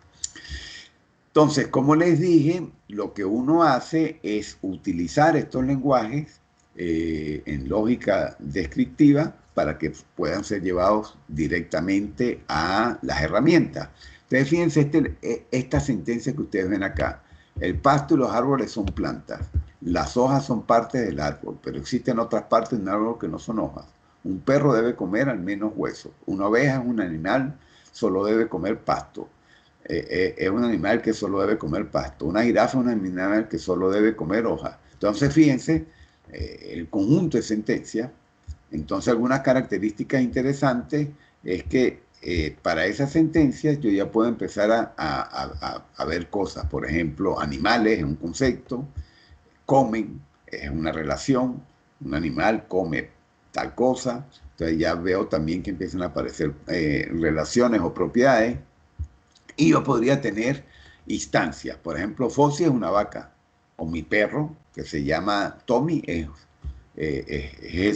Entonces, como les dije, lo que uno hace es utilizar estos lenguajes en lógica descriptiva para que puedan ser llevados directamente a las herramientas. Entonces, fíjense esta sentencia que ustedes ven acá. El pasto y los árboles son plantas. Las hojas son partes del árbol, pero existen otras partes del árbol que no son hojas. Un perro debe comer al menos hueso. Una oveja es un animal, solo debe comer pasto. Es un animal que solo debe comer pasto. Una jirafa es un animal que solo debe comer hojas. Entonces, fíjense, el conjunto de sentencias. Entonces, algunas características interesantes es que para esas sentencias yo ya puedo empezar a ver cosas. Por ejemplo, animales es un concepto, comen es una relación, un animal come tal cosa. Entonces ya veo también que empiezan a aparecer relaciones o propiedades. Y yo podría tener instancias. Por ejemplo, Fossi es una vaca. O mi perro, que se llama Tommy, es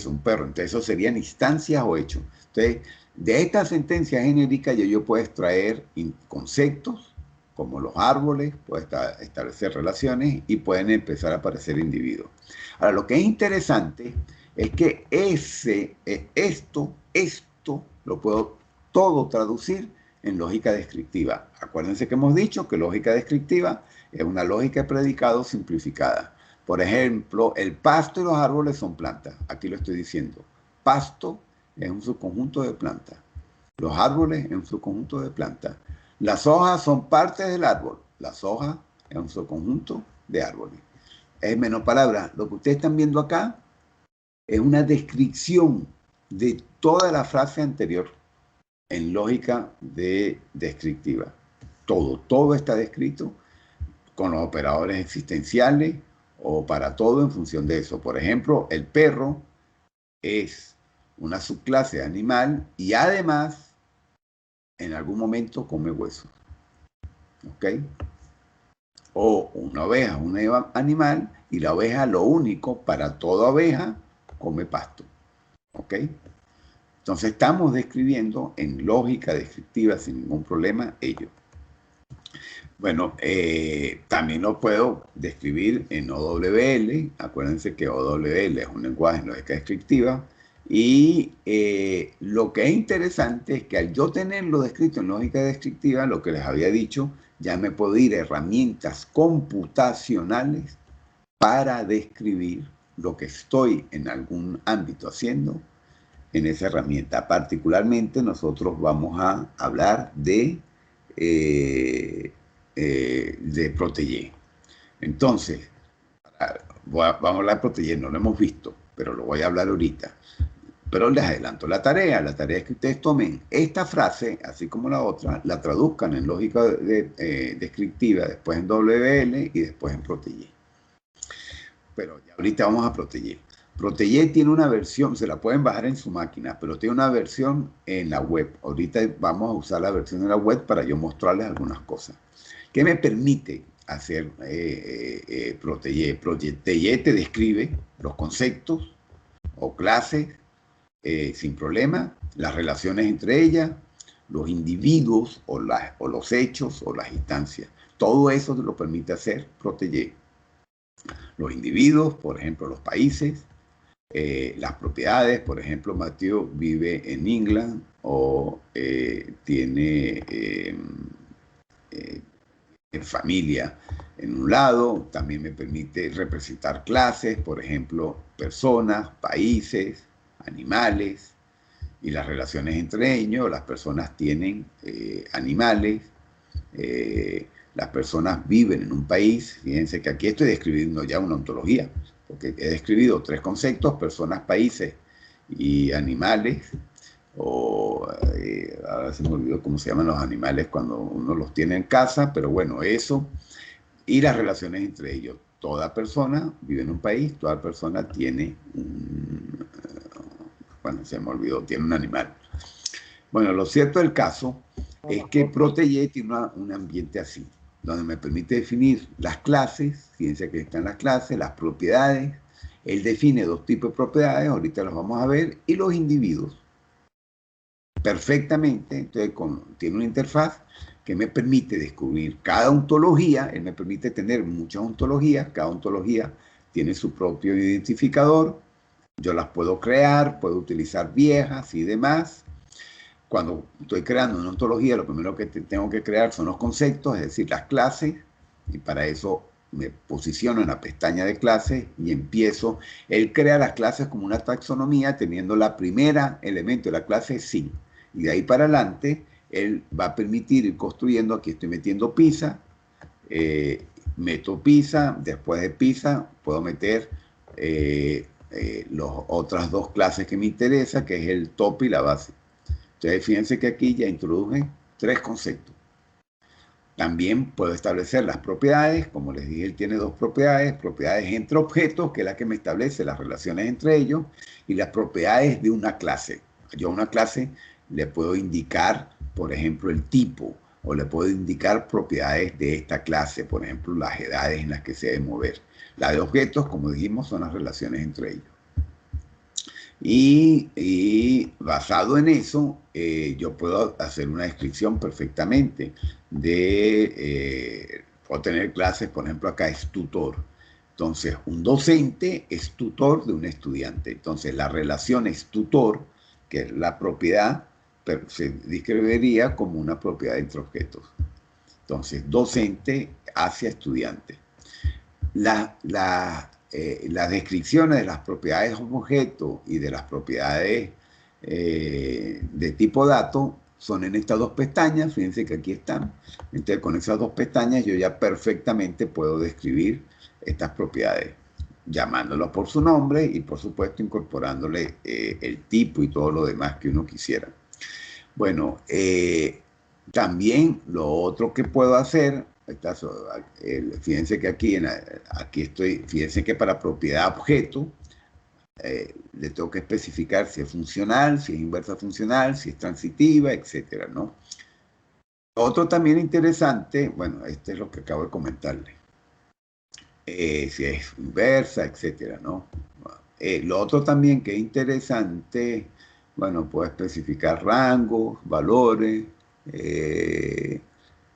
un perro. Entonces, eso serían instancias o hechos. Entonces, de esta sentencia genérica yo puedo extraer conceptos, como los árboles, puedo establecer relaciones y pueden empezar a aparecer individuos. Ahora, lo que es interesante es que esto lo puedo todo traducir en lógica descriptiva. Acuérdense que hemos dicho que lógica descriptiva es una lógica de predicado simplificada. Por ejemplo, el pasto y los árboles son plantas. Aquí lo estoy diciendo. Pasto es un subconjunto de plantas. Los árboles en su conjunto de plantas. Las hojas son partes del árbol. Las hojas en su conjunto de árboles. Es menos palabras. Lo que ustedes están viendo acá es una descripción de toda la frase anterior en lógica descriptiva. Todo está descrito con los operadores existenciales o para todo en función de eso. Por ejemplo, el perro es una subclase de animal y además en algún momento come huesos. ¿Ok? O una oveja, un animal, y la oveja lo único, para toda oveja, come pasto. ¿Ok? Entonces estamos describiendo en lógica descriptiva sin ningún problema ello. Bueno, también lo puedo describir en OWL. Acuérdense que OWL es un lenguaje en lógica descriptiva. Y lo que es interesante es que al yo tenerlo descrito en lógica descriptiva, lo que les había dicho, ya me puedo ir a herramientas computacionales para describir lo que estoy en algún ámbito haciendo en esa herramienta. Particularmente nosotros vamos a hablar de Protégé. Entonces, vamos a hablar de Protégé, no lo hemos visto, pero lo voy a hablar ahorita. Pero les adelanto la tarea es que ustedes tomen esta frase, así como la otra, la traduzcan en lógica descriptiva, después en WL y después en Protégé. Pero ya ahorita vamos a Protégé. Protégé tiene una versión, se la pueden bajar en su máquina, pero tiene una versión en la web. Ahorita vamos a usar la versión en la web para yo mostrarles algunas cosas. ¿Qué me permite hacer Protégé? Protégé te describe los conceptos o clases sin problema, las relaciones entre ellas, los individuos o los hechos o las instancias. Todo eso te lo permite hacer Protégé. Los individuos, por ejemplo, los países, las propiedades, por ejemplo, Mateo vive en England o tiene familia en un lado. También me permite representar clases, por ejemplo, personas, países, animales y las relaciones entre ellos. Las personas tienen animales, las personas viven en un país. Fíjense que aquí estoy describiendo ya una ontología, porque he describido tres conceptos: personas, países y animales. O ahora se me olvidó cómo se llaman los animales cuando uno los tiene en casa, pero bueno, eso. Y las relaciones entre ellos. Toda persona vive en un país, toda persona tiene bueno, se me olvidó, tiene un animal. Bueno, lo cierto del caso es que Protégé tiene un ambiente así, donde me permite definir las clases. Fíjense que están las clases, las propiedades. Él define dos tipos de propiedades, ahorita los vamos a ver, y los individuos. Perfectamente, entonces tiene una interfaz que me permite descubrir cada ontología. Él me permite tener muchas ontologías, cada ontología tiene su propio identificador. Yo las puedo crear, puedo utilizar viejas y demás. Cuando estoy creando una ontología, lo primero que tengo que crear son los conceptos, es decir, las clases, y para eso me posiciono en la pestaña de clases y empiezo. Él crea las clases como una taxonomía, teniendo la primera elemento de la clase sin, y de ahí para adelante él va a permitir ir construyendo. Aquí estoy metiendo Pisa, meto Pisa, después de Pisa puedo meter las otras dos clases que me interesan, que es el top y la base. Entonces fíjense que aquí ya introduje tres conceptos. También puedo establecer las propiedades. Como les dije, él tiene dos propiedades: propiedades entre objetos, que es la que me establece las relaciones entre ellos, y las propiedades de una clase. Yo a una clase le puedo indicar, por ejemplo, el tipo, o le puedo indicar propiedades de esta clase, por ejemplo, las edades en las que se debe mover. La de objetos, como dijimos, son las relaciones entre ellos. Y basado en eso, yo puedo hacer una descripción perfectamente de, puedo tener clases, por ejemplo, acá es tutor. Entonces, un docente es tutor de un estudiante. Entonces, la relación es tutor, que es la propiedad, pero se describiría como una propiedad entre objetos. Entonces, docente hacia estudiante. Las descripciones de las propiedades objeto y de las propiedades de tipo dato son en estas dos pestañas, fíjense que aquí están. Entonces con esas dos pestañas yo ya perfectamente puedo describir estas propiedades, llamándolos por su nombre y por supuesto incorporándole el tipo y todo lo demás que uno quisiera. Bueno, también lo otro que puedo hacer, fíjense que aquí estoy, fíjense que para propiedad objeto, le tengo que especificar si es funcional, si es inversa funcional, si es transitiva, etcétera, ¿no? Otro también interesante, bueno, este es lo que acabo de comentarle, si es inversa, etcétera, ¿no? Lo otro también que es interesante, bueno, puedo especificar rangos, valores,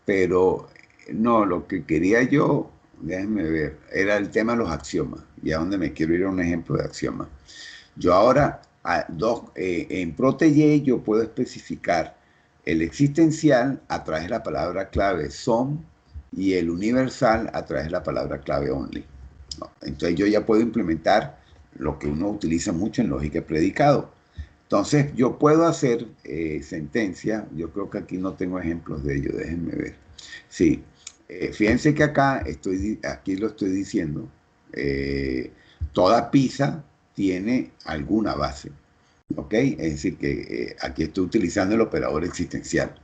pero no, lo que quería yo, déjenme ver, era el tema de los axiomas, y a donde me quiero ir a un ejemplo de axioma. Yo ahora, en Protege, yo puedo especificar el existencial a través de la palabra clave some y el universal a través de la palabra clave only, ¿no? Entonces yo ya puedo implementar lo que uno utiliza mucho en lógica de predicado. Entonces yo puedo hacer sentencia, yo creo que aquí no tengo ejemplos de ello, déjenme ver. Sí, fíjense que aquí lo estoy diciendo, toda pizza tiene alguna base, ¿ok? Es decir, que aquí estoy utilizando el operador existencial.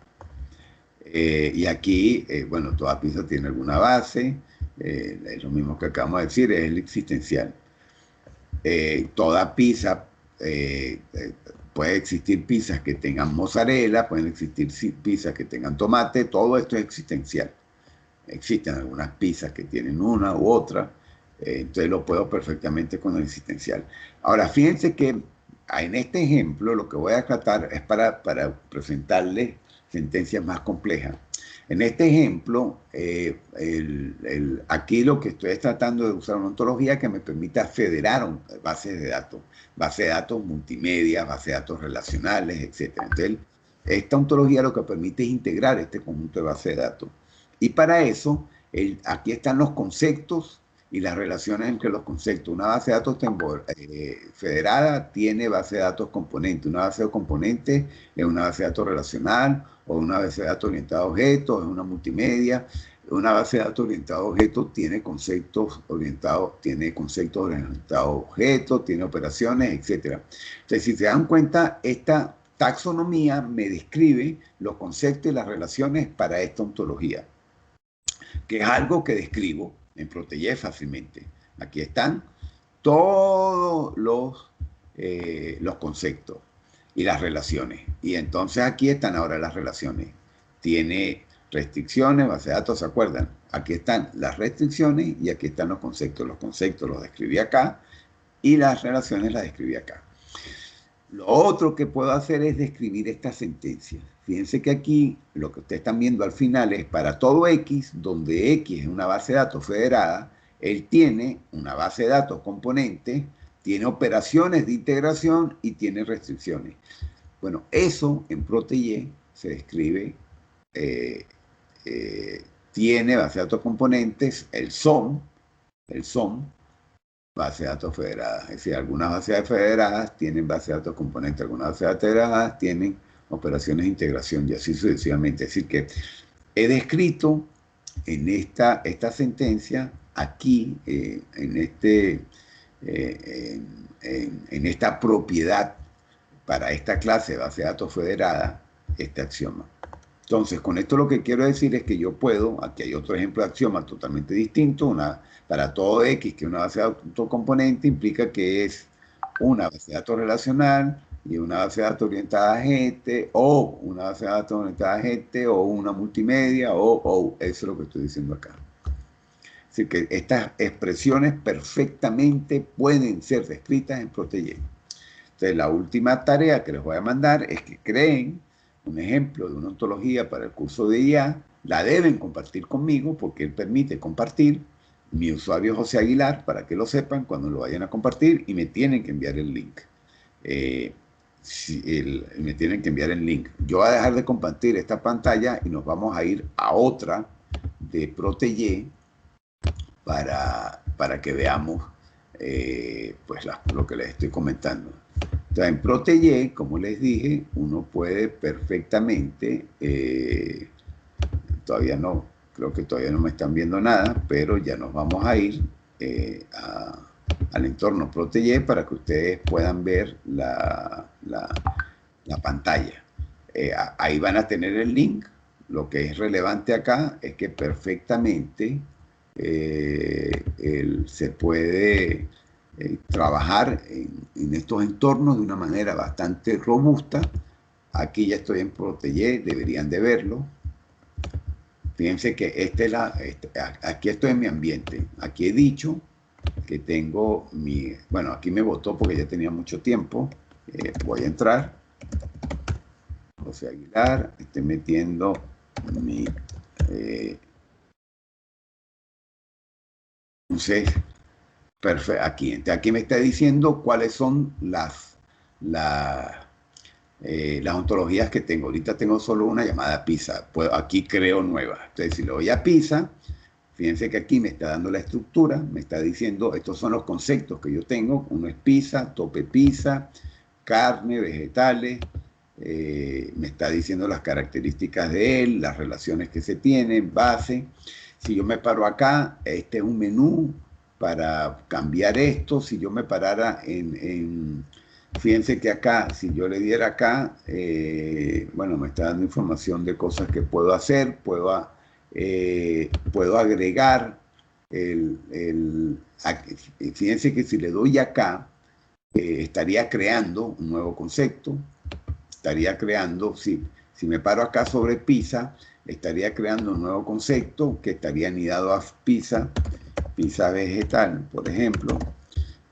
Y aquí, bueno, toda pizza tiene alguna base, es lo mismo que acabamos de decir, es el existencial. Toda pizza, puede existir pizzas que tengan mozzarella, pueden existir pizzas que tengan tomate, todo esto es existencial. Existen algunas pizzas que tienen una u otra, entonces lo puedo perfectamente con el existencial. Ahora, fíjense que en este ejemplo lo que voy a tratar es para presentarles sentencias más complejas. En este ejemplo, aquí lo que estoy tratando de usar una ontología que me permita federar bases de datos multimedia, bases de datos relacionales, etc. Entonces, esta ontología lo que permite es integrar este conjunto de bases de datos. Y para eso, aquí están los conceptos y las relaciones entre los conceptos. Una base de datos federada tiene base de datos componente. Una base de componentes es una base de datos relacional, o una base de datos orientada a objetos, es una multimedia. Una base de datos orientada a objetos tiene conceptos orientados a objetos, tiene operaciones, etc. Entonces, si se dan cuenta, esta taxonomía me describe los conceptos y las relaciones para esta ontología, que es algo que describo en Protege fácilmente. Aquí están todos los conceptos y las relaciones. Y entonces aquí están ahora las relaciones. Tiene restricciones, base de datos, ¿se acuerdan? Aquí están las restricciones y aquí están los conceptos. Los conceptos los describí acá y las relaciones las describí acá. Lo otro que puedo hacer es describir esta sentencia. Fíjense que aquí lo que ustedes están viendo al final es para todo X, donde X es una base de datos federada, él tiene una base de datos componente, tiene operaciones de integración y tiene restricciones. Bueno, eso en Protege se describe, tiene base de datos componentes, el SOM, base de datos federadas. Es decir, algunas bases de datos federadas tienen base de datos componentes, algunas bases de datos federadas tienen operaciones de integración y así sucesivamente. Es decir, que he descrito en esta sentencia, aquí, en esta propiedad para esta clase de base de datos federada, este axioma. Entonces, con esto lo que quiero decir es que yo puedo, aquí hay otro ejemplo de axioma totalmente distinto, para todo X, que una base de datos componente implica que es una base de datos relacional y una base de datos orientada a gente, o una base de datos orientada a gente, o una multimedia, eso es lo que estoy diciendo acá. Así que estas expresiones perfectamente pueden ser descritas en Protege. Entonces, la última tarea que les voy a mandar es que creen un ejemplo de una ontología para el curso de IA, la deben compartir conmigo porque él permite compartir. Mi usuario es José Aguilar, para que lo sepan cuando lo vayan a compartir, y me tienen que enviar el link. Me tienen que enviar el link. Yo voy a dejar de compartir esta pantalla y nos vamos a ir a otra de Protege para que veamos pues lo que les estoy comentando. Entonces, en Protege, como les dije, uno puede perfectamente, todavía no, creo que todavía no me están viendo nada, pero ya nos vamos a ir al entorno Protege para que ustedes puedan ver la pantalla. Ahí van a tener el link. Lo que es relevante acá es que perfectamente se puede trabajar en estos entornos de una manera bastante robusta. Aquí ya estoy en Protege, deberían de verlo. Fíjense que aquí estoy en mi ambiente. Aquí he dicho que tengo bueno, aquí me votó porque ya tenía mucho tiempo. Voy a entrar. José Aguilar, estoy metiendo mi... entonces, perfecto, aquí me está diciendo cuáles son las ontologías que tengo. Ahorita tengo solo una llamada PISA. Pues aquí creo nueva. Entonces, si le doy a PISA, fíjense que aquí me está dando la estructura, me está diciendo, estos son los conceptos que yo tengo. Uno es PISA, tope PISA, carne, vegetales. Me está diciendo las características de él, las relaciones que se tienen, base. Si yo me paro acá, este es un menú para cambiar esto. Si yo me parara fíjense que acá, si yo le diera acá, bueno, me está dando información de cosas que puedo hacer, puedo agregar fíjense que si le doy acá, estaría creando un nuevo concepto, estaría creando, si me paro acá sobre PISA, estaría creando un nuevo concepto que estaría anidado a PISA vegetal, por ejemplo.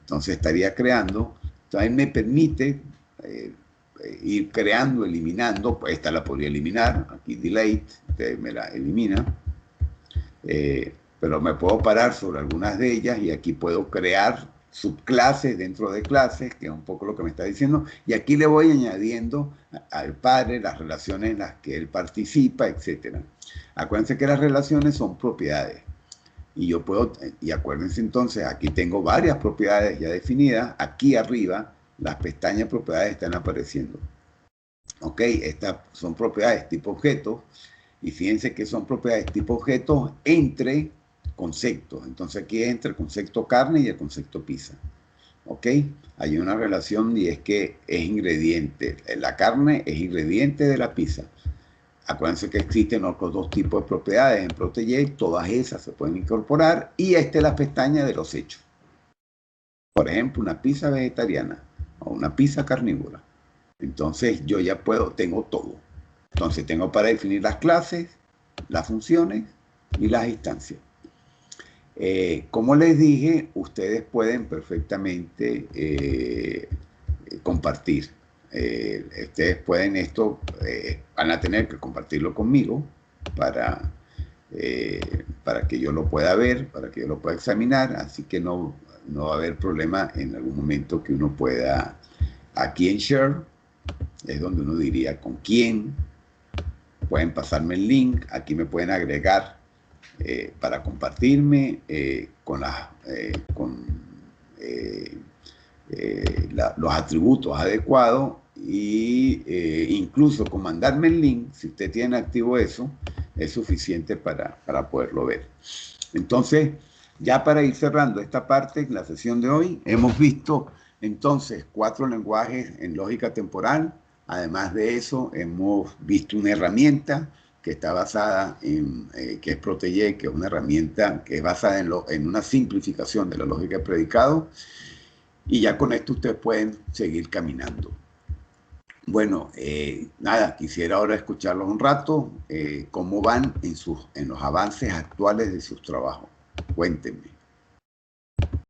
Entonces estaría creando, entonces me permite ir creando, eliminando, pues esta la podría eliminar, aquí delete, me la elimina, pero me puedo parar sobre algunas de ellas y aquí puedo crear subclases dentro de clases, que es un poco lo que me está diciendo, y aquí le voy añadiendo al padre las relaciones en las que él participa, etc. Acuérdense que las relaciones son propiedades. Y acuérdense entonces, aquí tengo varias propiedades ya definidas, aquí arriba las pestañas propiedades están apareciendo. Ok, estas son propiedades tipo objetos, y fíjense que son propiedades tipo objetos entre conceptos. Entonces aquí es entre el concepto carne y el concepto pizza. ¿Ok? Hay una relación y es que es ingrediente. La carne es ingrediente de la pizza. Acuérdense que existen otros dos tipos de propiedades en Protege, todas esas se pueden incorporar y esta es la pestaña de los hechos. Por ejemplo, una pizza vegetariana o una pizza carnívora. Entonces yo ya tengo todo. Entonces tengo para definir las clases, las funciones y las instancias. Como les dije, ustedes pueden perfectamente compartir. Ustedes pueden van a tener que compartirlo conmigo para que yo lo pueda ver, para que yo lo pueda examinar, así que no va a haber problema en algún momento que uno pueda, aquí en Share, es donde uno diría con quién, pueden pasarme el link, aquí me pueden agregar para compartirme los atributos adecuados e incluso con mandarme el link, si usted tiene activo eso, es suficiente para poderlo ver. Entonces, ya para ir cerrando esta parte, la sesión de hoy, hemos visto entonces 4 lenguajes en lógica temporal. Además de eso, hemos visto una herramienta que está basada que es Protege, que es una herramienta que es basada en una simplificación de la lógica de predicado. Y ya con esto ustedes pueden seguir caminando. Bueno, nada, quisiera ahora escucharlos un rato, cómo van en los avances actuales de sus trabajos. Cuéntenme.